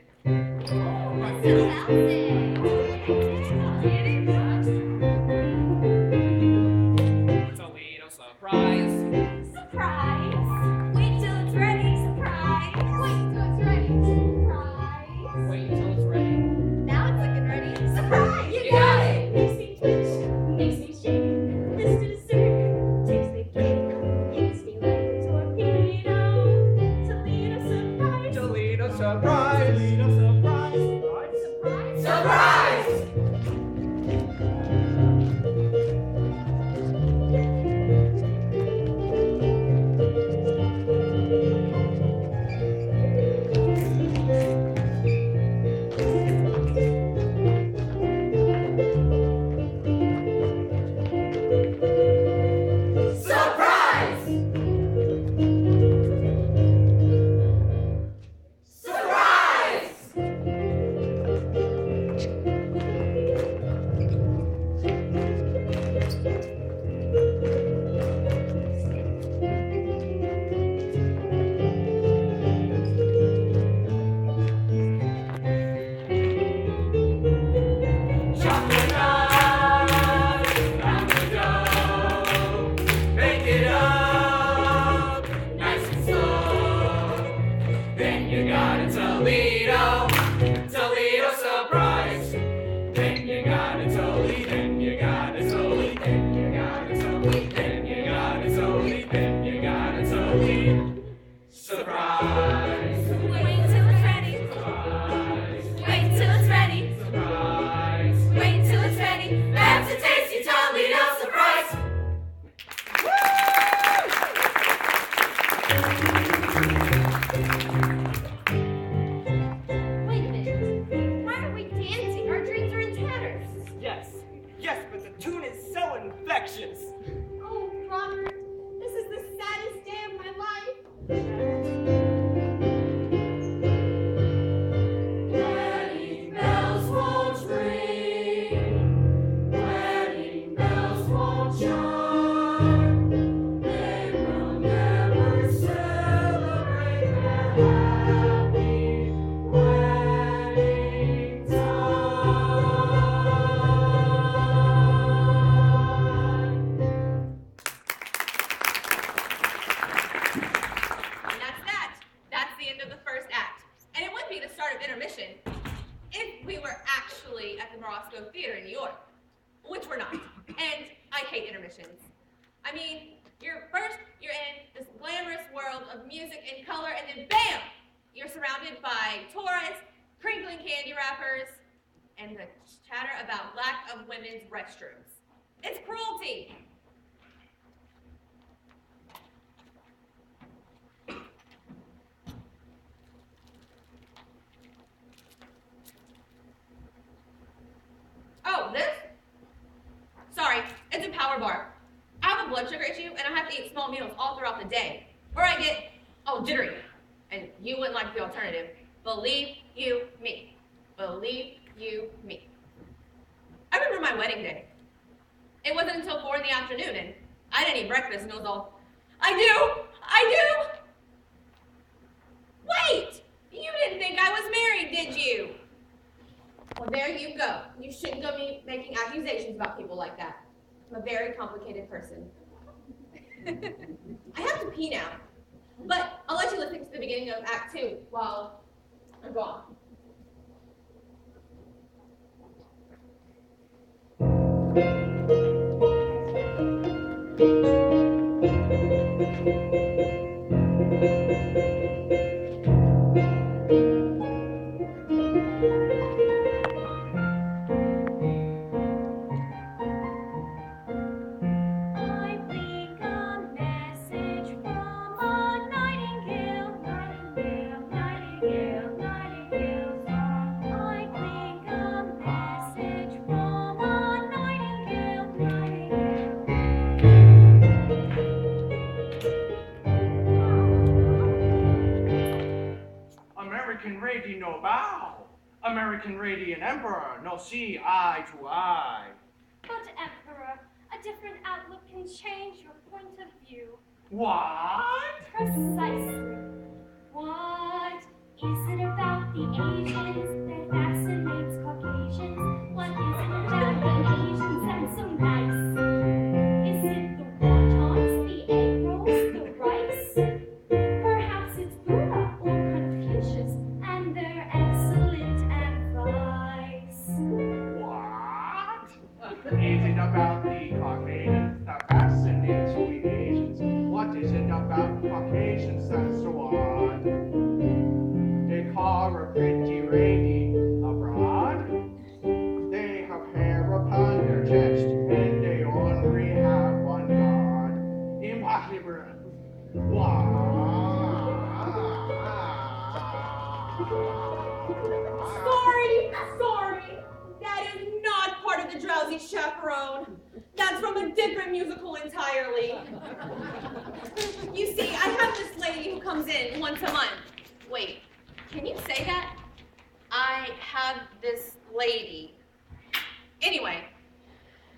Toledo surprise. Surprise! Wait till it's ready. Surprise! Wait till it's ready. Surprise! Wait until it's ready. Now it's looking ready. Surprise! You got it. Makes me twitch, makes me shake. This dessert takes the cake. Hits me like a torpedo. Toledo surprise. Toledo surprise. Toledo surprise. Surprise. Surprise! Surprise! Surprise! Chop the knife, pound the dough, make it up, nice and slow. Then you got a Toledo, Toledo surprise. Then you got a Toledo, then you got a Toledo, then you got a Toledo, then you got a Toledo, then you got a Toledo. Surprise, Wait till it's ready. surprise, Wait till it's ready. surprise. Wait till it's ready. That's a tasty Toledo surprise. Wait a minute. Why are we dancing? Our dreams are in tatters. Yes, yes, but the tune is so infectious. Oh, Robert, this is the saddest day of my life. Wedding bells won't ring, wedding bells won't chime. They will never celebrate their happy wedding And that's that. That's the end of the first act. And it would be the start of intermission if we were actually at the Morosco Theater in New York, which we're not. And I hate intermissions. I mean, you're in this glamorous world of music and color, and then bam! You're surrounded by tourists, crinkling candy wrappers, and the chatter about lack of women's restrooms. It's cruelty. Oh, this? Sorry, it's a power bar. I have a blood sugar issue and I have to eat small meals all throughout the day. Or I get, jittery. And you wouldn't like the alternative. Believe you me. Believe you me. I remember my wedding day. It wasn't until 4 in the afternoon and I didn't eat breakfast and it was all, I do! Wait! You didn't think I was married, did you? Well, there you go. You shouldn't go me making accusations about people like that. I'm a very complicated person. I have to pee now, but I'll let you listen to the beginning of Act 2 while I'm gone. American radiant emperor, no see eye to eye. But, Emperor, a different outlook can change your point of view. What? Precisely. What is it about the Asians that fascinates Caucasians? What is it about the Asians that's so nice? Is it the wontons, the egg rolls, the rice? Perhaps it's Buddha or Confucius and their excellent advice. What? Is it about the Caucasians that fascinates we Asians? What is it about Caucasians that's so odd? They call her pretty lady abroad. They have hair upon their chest, and they only have one god. Impossible. Sorry. That is not part of the Drowsy Chaperone. That's from a different musical entirely. You see, I have this lady who comes in once a month. Wait, can you say that? I have this lady. Anyway,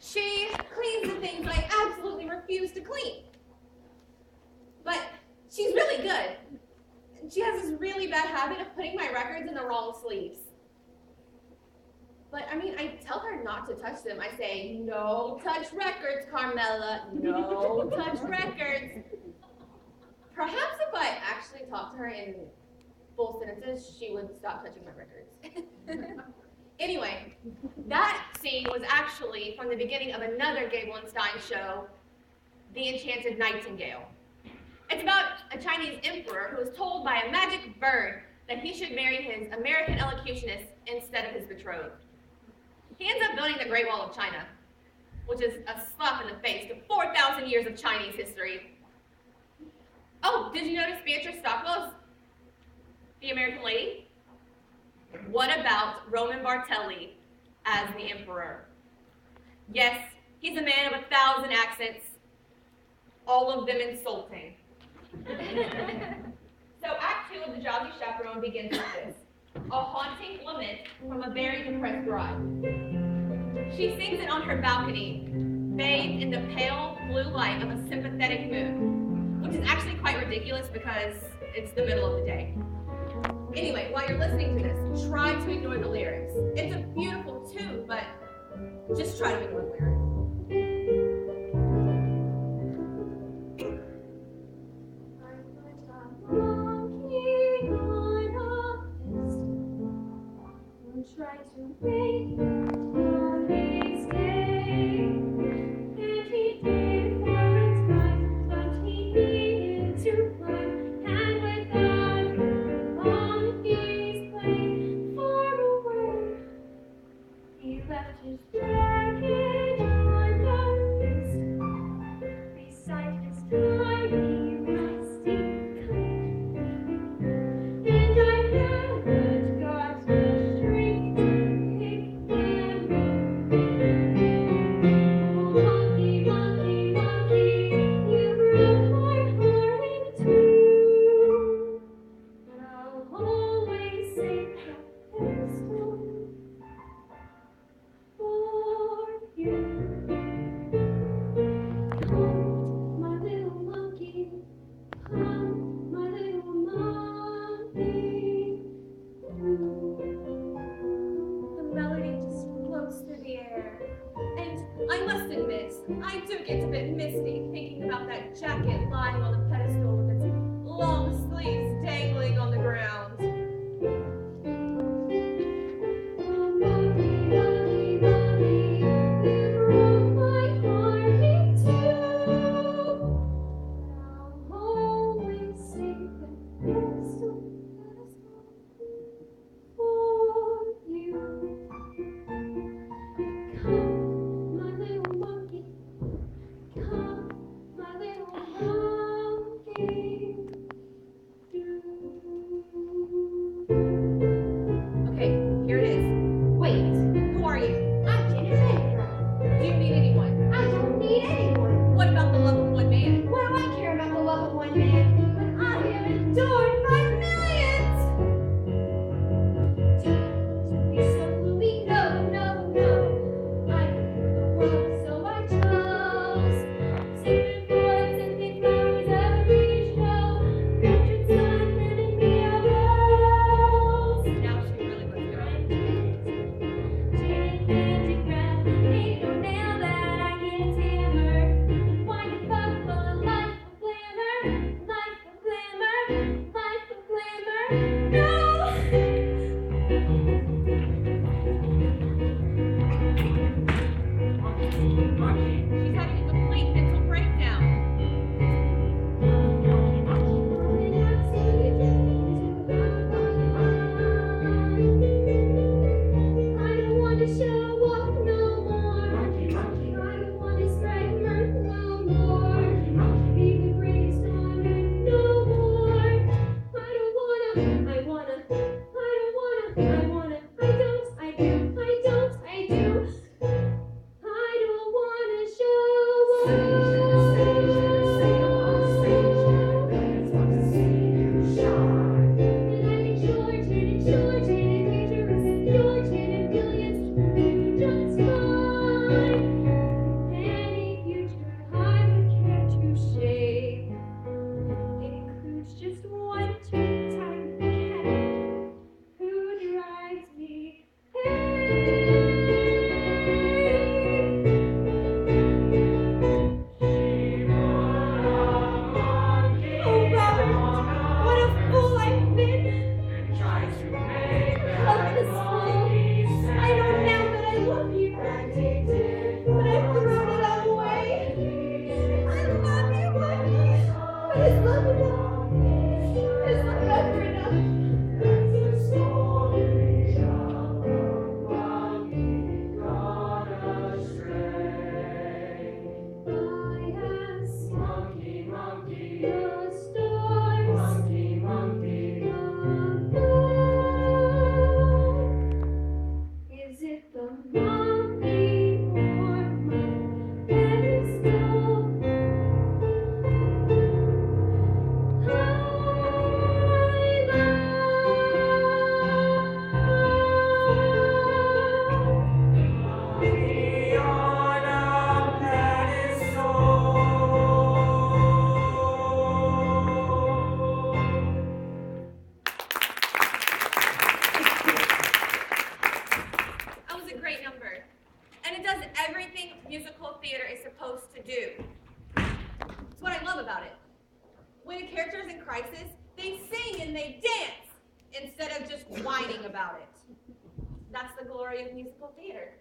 she cleans the things I absolutely refuse to clean. But she's really good. She has this really bad habit of putting my records in the wrong sleeves. But I mean, I tell her not to touch them. I say, no touch records, Carmela. No touch records. Perhaps if I actually talked to her in full sentences, she would stop touching my records. Anyway, that scene was actually from the beginning of another Gable and Stein show, The Enchanted Nightingale. It's about a Chinese emperor who was told by a magic bird that he should marry his American elocutionist instead of his betrothed. He ends up building the Great Wall of China, which is a slap in the face to 4,000 years of Chinese history. Oh, did you notice Beatrice Stockwell's the American lady? What about Roman Bartelli as the emperor? Yes, he's a man of 1,000 accents, all of them insulting. So Act 2 of The Drowsy Chaperone begins with this, a haunting lament from a very depressed bride. She sings it on her balcony, bathed in the pale blue light of a sympathetic moon, which is actually quite ridiculous because it's the middle of the day. Anyway, while you're listening to this, try to ignore the lyrics. It's a beautiful tune, but just try to ignore the lyrics. Try to make your mistake. And he did for a time, but he needed to run. And without her on his plane far away, he left his package on the wrist beside his tiny rusty coat. And I haven't got the strength to pick him up. Oh, monkey, monkey, monkey, you broke my heart in two. But I'll always save that pedestal for wanna show off no more. I don't wanna spread mirth no more. Be the greatest on earth no more. I don't wanna, I wanna, I don't wanna, I wanna, I don't, I do, I don't, I do. I don't wanna show and I'm in short and dangerous, short and billions, just fine. Any future I would care to shape includes just one two-time cat who drives me Oh, Robert, what a fool I've been! Love this fool. I know now that I love you, but I've thrown it all away. I love you, but is love enough? Is love ever enough? I have seen the stars above. Is it the monkey or my pedestal? That was a great number. And it does everything musical theater is supposed to do. It's what I love about it. When a character is in crisis, they sing and they dance instead of just whining about it. That's the glory of musical theater.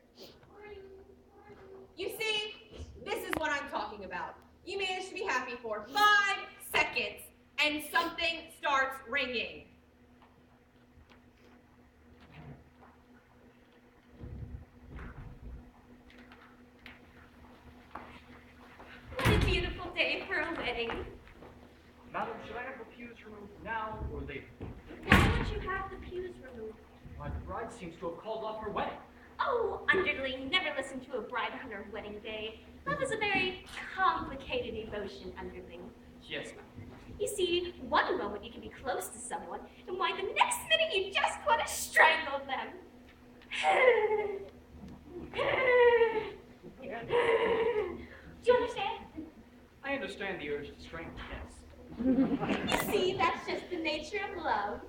You see, this is what I'm talking about. You manage to be happy for 5 seconds and something starts ringing. What a beautiful day for a wedding. Madam, should I have the pews removed now or later? Why would you have the pews removed? My bride seems to have called off her wedding. Oh, underling, never listen to a bride on her wedding day. Love is a very complicated emotion, underling. Yes, ma'am. You see, one moment you can be close to someone, and why the next minute you just want to strangle them. Do you understand? I understand the urge to strangle, yes. You see, that's just the nature of love.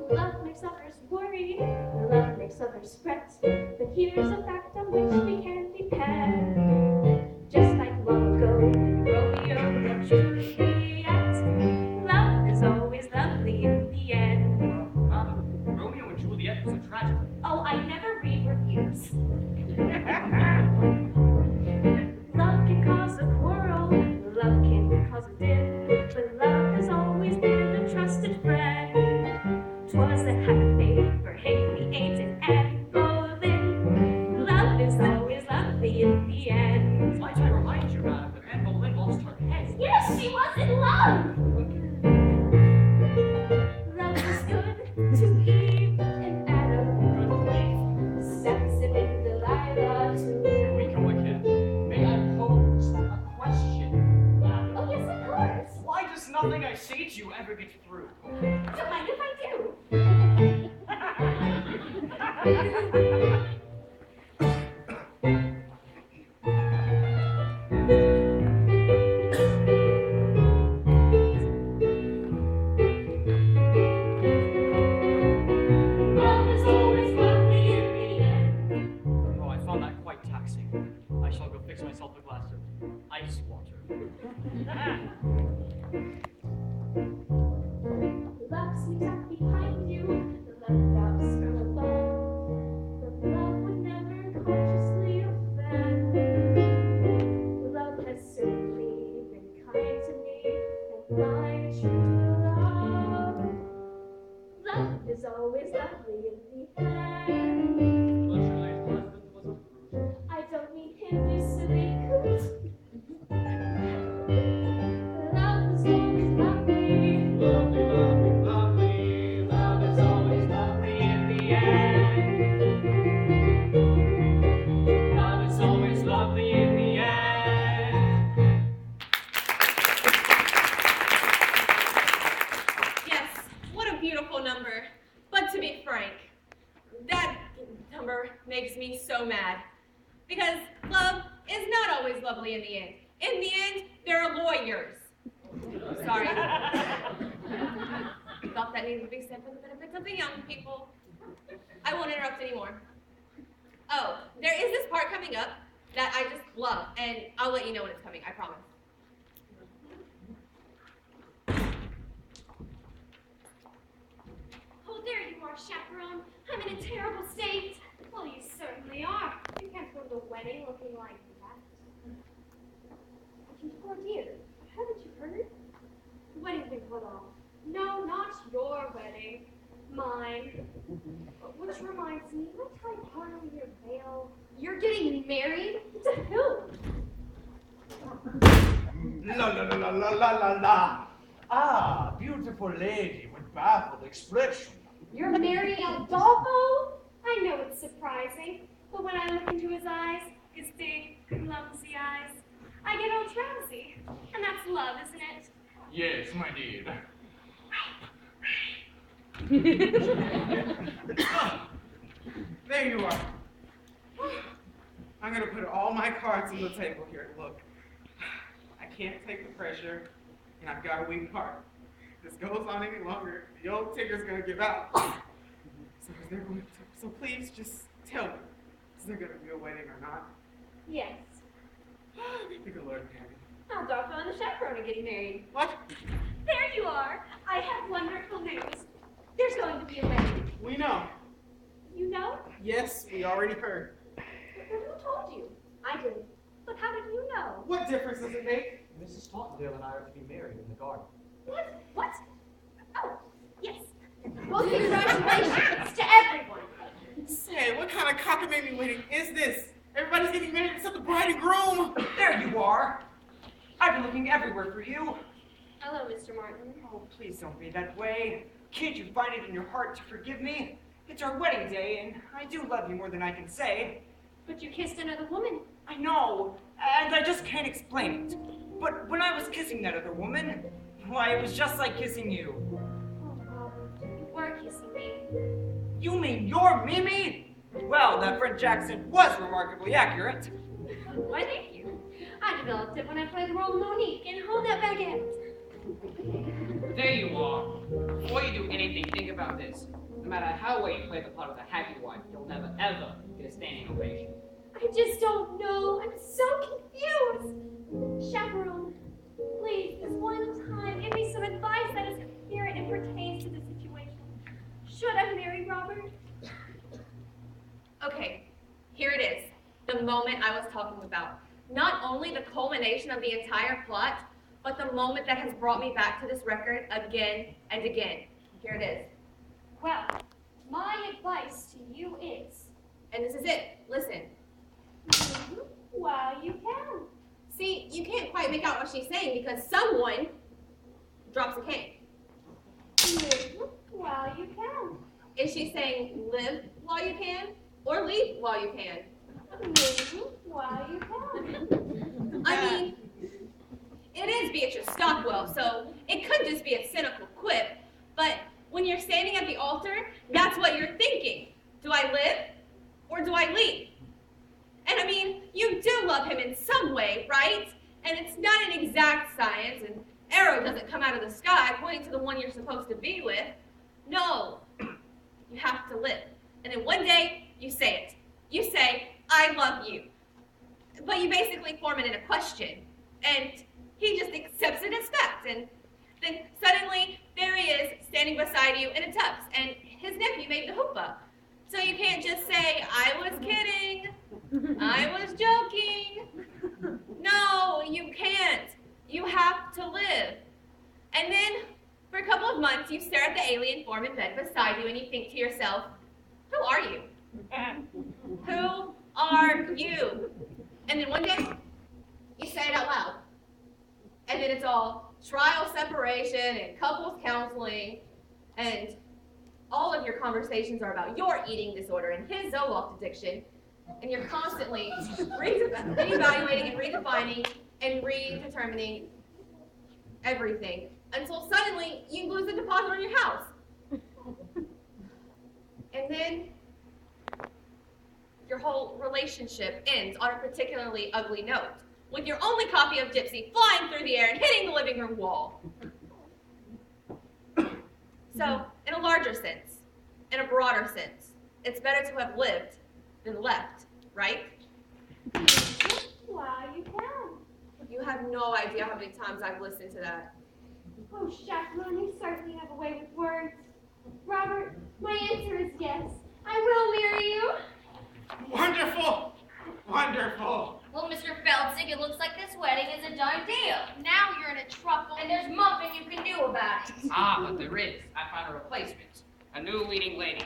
Love makes others worry, love makes others fret, but here's a fact on which we can depend. Just like long ago when Romeo and Juliet, love is always lovely in the end. Madam, Romeo and Juliet was a tragedy. Oh, I never read reviews. Love can cause a quarrel, love can cause a din, but love has always been a trusted friend. 'Twas the happy for Haley, Aidan, and Boleyn. Love is always lovely in the end. Might I remind you, madam, that Anne Boleyn lost her head. Yes, she was in love. Love is good to Eve and Adam. Samson and Delilah too. Here we go again. May I pose a question, madam? Oh, yes, of course. Why does nothing I say to you ever get through? Don't mind if I do. Love is always lovely in the end. Oh, I found that quite taxing. I shall go fix myself a glass of ice water. Love sneaks up behind you, the love drops from above. But love would never consciously offend. Love has certainly been kind to me, and my true love. Love is always lovely in the end. makes me so mad. Because love is not always lovely in the end. In the end, they're lawyers. Sorry. Thought that needed to be said for the benefit of the young people. I won't interrupt anymore. Oh, there is this part coming up that I just love, and I'll let you know when it's coming, I promise. Oh, there you are, chaperone. I'm in a terrible state. Well, you certainly are. You can't go to the wedding looking like that. You poor dear. Haven't you heard? The wedding's been put off. No, not your wedding. Mine. Which reminds me, might I borrow your veil? You're getting married? To who? La la la la la la la la. Ah, beautiful lady with baffled expression. You're marrying Adolfo? I know it's surprising, but when I look into his eyes, his big, clumsy eyes, I get all drowsy. And that's love, isn't it? Yes, my dear. There you are. I'm gonna put all my cards on the table here. Look, I can't take the pressure, and I've got a weak heart. If this goes on any longer, the old Tigger's gonna give out. So please just tell me, is there gonna be a wedding or not? Yes. Thank the Lord in heaven. Adolfo and the chaperone are getting married. What? There you are. I have wonderful news. There's going to be a wedding. We know. You know? Yes, we already heard. But who told you? I didn't. But how did you know? What difference does it make? Mrs. Tottenville and I are to be married in the garden. What? What? Oh, yes. Well, congratulations to everyone. Say, what kind of cockamamie wedding is this? Everybody's getting married except the bride and groom. There you are. I've been looking everywhere for you. Hello, Mr. Martin. Oh, please don't be that way. Can't you find it in your heart to forgive me? It's our wedding day, and I do love you more than I can say. But you kissed another woman. I know, and I just can't explain it. But when I was kissing that other woman, why, it was just like kissing you. Oh, Robert, you were kissing me. You mean you're Mimi? Well, that French accent was remarkably accurate. Why, thank you. I developed it when I played the role of Monique in Hold That Baguette. There you are. Before you do anything, think about this. No matter how well you play the part of the happy wife, you'll never, ever get a standing ovation. I just don't know. I'm so confused. Chaperone, please, this one time, give me some advice that is coherent and pertains to the situation. Should I marry Robert? Okay, here it is. The moment I was talking about. Not only the culmination of the entire plot, but the moment that has brought me back to this record again and again. Here it is. Well, my advice to you is, And this is it. Listen. while you can. See, you can't quite make out what she's saying because someone drops a cane. While you can. Is she saying live while you can or leave while you can? While you can. I mean, it is Beatrice Stockwell, so it could just be a cynical quip, but when you're standing at the altar, that's what you're thinking. Do I live or do I leave? And I mean, you do love him in some way, right? And it's not an exact science, and arrow doesn't come out of the sky pointing to the one you're supposed to be with. No, you have to live. And then one day, you say it. You say, I love you. But you basically form it in a question. And he just accepts it as fact. And then suddenly, there he is, standing beside you in a tux. And his nephew made the hoopah. So you can't just say, I was kidding. I was joking. No, you can't. You have to live. And then, for a couple of months, you stare at the alien form in bed beside you and you think to yourself, who are you? Who are you? And then one day, you say it out loud. And then it's all trial separation and couples counseling, and all of your conversations are about your eating disorder and his Zoloft addiction, and you're constantly reevaluating and redefining and redetermining everything until suddenly you lose the deposit on your house. And then your whole relationship ends on a particularly ugly note, with your only copy of Gypsy flying through the air and hitting the living room wall. So, in a larger sense, in a broader sense, it's better to have lived than left, right? Wow, you can. You have no idea how many times I've listened to that. Oh, chaperone, you certainly have a way with words. Robert, my answer is yes. I will marry you. Wonderful! Wonderful! Well, Mr. Feldzig, it looks like this wedding is a done deal. Now you're in a truffle, and there's nothing you can do about it. Ah, but there is. I found a replacement. A new leading lady.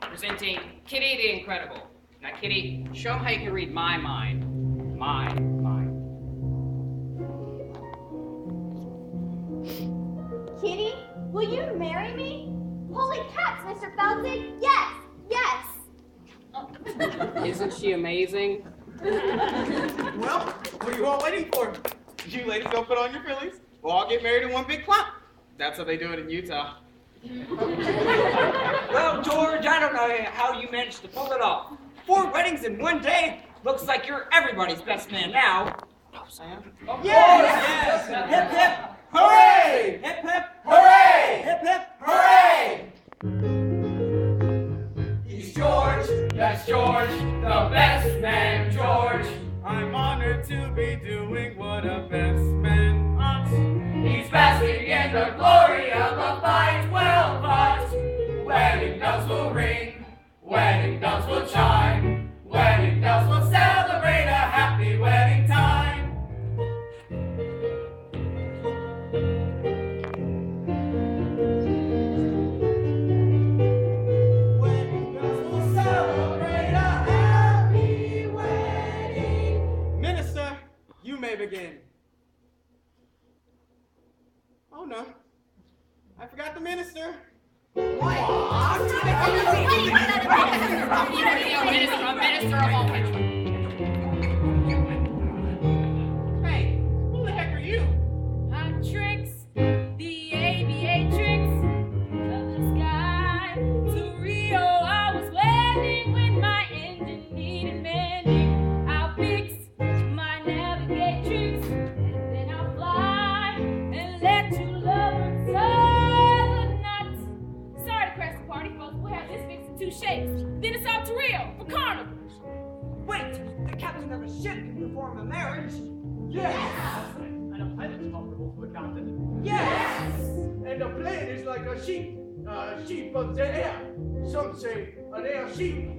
Presenting Kitty the Incredible. Now, Kitty, show 'em how you can read my mind. My mind. Kitty, will you marry me? Holy cats, Mr. Feldzig! Yes! Yes! Isn't she amazing? Well, what are you all waiting for? You ladies go put on your frillies. We'll all get married in one big clump. That's how they do it in Utah. Well, George, I don't know how you managed to pull it off. 4 weddings in one day. Looks like you're everybody's best man now. Sam? Yes! Hip, hip! Hooray! Hip, hip! Hooray! Hip, hip! Hooray! He's George, that's George, the best man, George. I'm honored to be doing what a best man ought. He's basking in the glory of a fine 12 heart. Wedding bells will ring, wedding bells will chime, wedding bells will celebrate a happy wedding time. Wedding bells will celebrate a happy wedding. Minister, you may begin. Oh no, I forgot the minister. Minister of all countries. Hey, who the heck are you? I'm Trix, the aviatrix of the sky. To Rio, I was welding when my engine needed mending. I'll fix my navigatrix, and then I'll fly and let you love until the night. Sorry to crash the party, folks. We'll have this fixed in 2 shapes. Then it's off to Rio for carnival. Wait, the captain of a ship can perform a marriage. Yes! And a pilot's comparable to a captain. Yes! And the plane is like a sheep of the air. Some say an air sheep.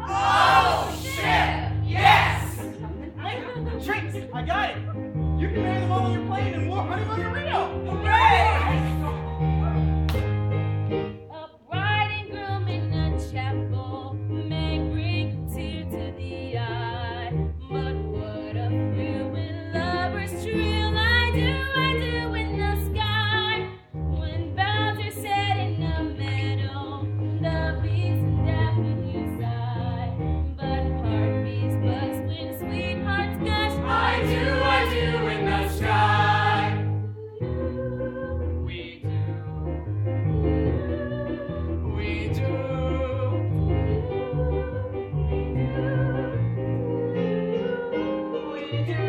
Oh shit! Yes! Tricks, I got it. You can marry them all on your plane and we'll honeymoon to Rio. Hooray! A bride and groom in a chapel may bring a tear to the eye, but what a thrill when lovers trill. I do in the sky. When bells are set in the meadow, the bees and daffodils sigh, but heartbeats buzz when sweethearts gush. I do in the sky. We do. We do. We do.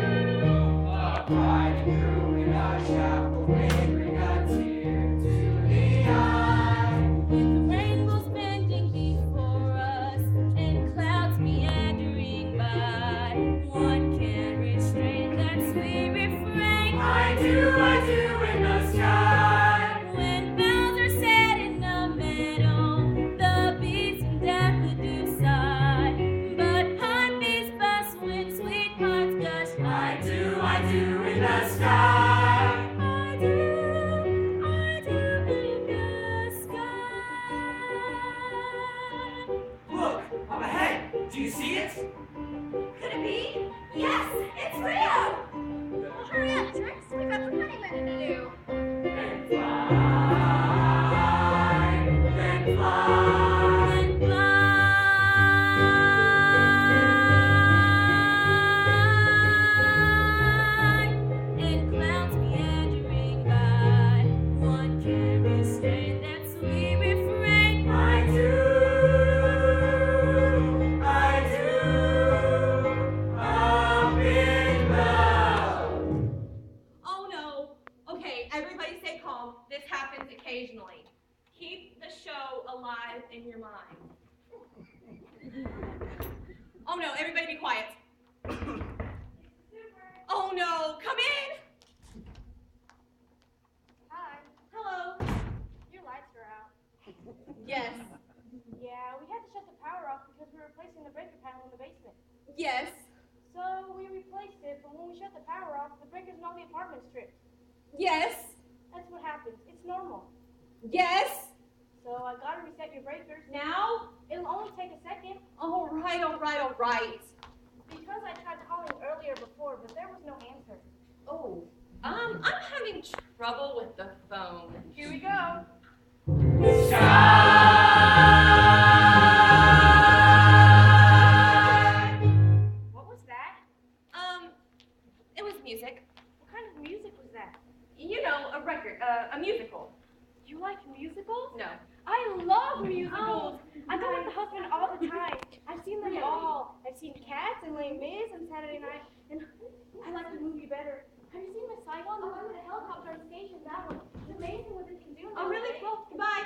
A bride and groom in a chapel may bring a tear to the eye. With rainbows bending before us and clouds meandering by, one can't restrain that sweet refrain. I do in the sky. When bells are set in the meadow, the bees and daffodils sigh, but heartbeats buzz when sweethearts gush. I do in the sky. I do in the sky. Look, up ahead. Do you see it? Could it be? Yes, it's Rio! Well, hurry up, Trix. We've got some honeymoon to do. Then fly. Then fly. And fly, and clouds meandering by, one can't restrain that sweet refrain. I do time. Oh no, everybody be quiet. Oh no, come in! Hi. Hello. Your lights are out. Yes. Yeah, we had to shut the power off because we were replacing the breaker panel in the basement. Yes. So we replaced it, but when we shut the power off, the breakers in all the apartments tripped. Yes. That's what happens. It's normal. Yes. So I gotta reset your breakers. Now? It'll only take a second. All right, all right, all right. Because I tried calling earlier before, but there was no answer. Oh, I'm having trouble with the phone. Here we go. What was that? It was music. What kind of music was that? You know, a record, a musical. You like musicals? No. I love musicals. I go with the husband all the time. I've seen them all. I've seen Cats and Les Mis on Saturday night, and I like the movie better. Have you seen Miss Saigon? The one with the helicopter on station, that one. It's amazing what they can do. Oh, really? Well, goodbye.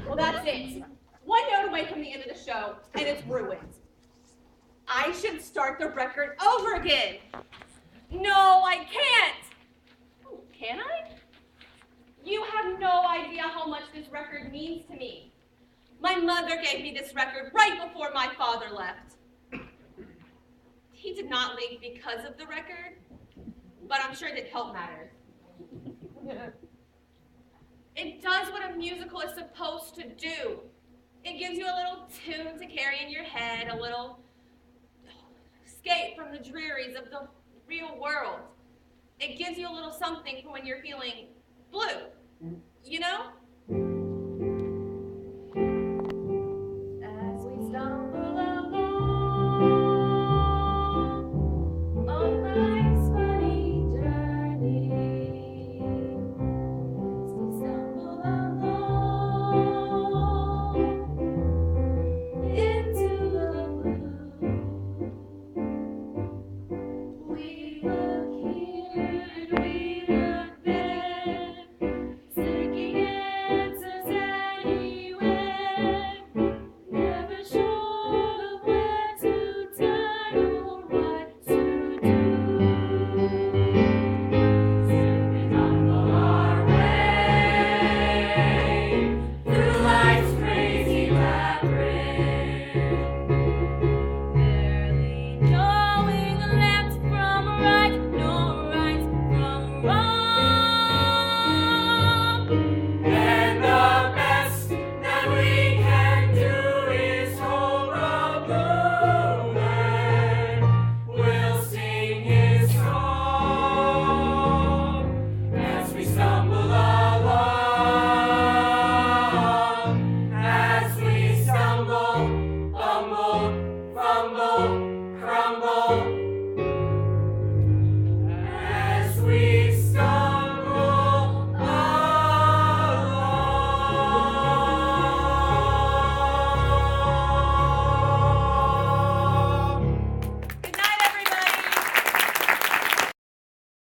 Well, that's it. One note away from the end of the show, and it's ruined. I should start the record over again. No, I can't. Oh, can I? You have no idea how much this record means to me. My mother gave me this record right before my father left. He did not leave because of the record, but I'm sure that help matters. It does what a musical is supposed to do. It gives you a little tune to carry in your head, a little escape from the drearies of the real world. It gives you a little something for when you're feeling blue, you know?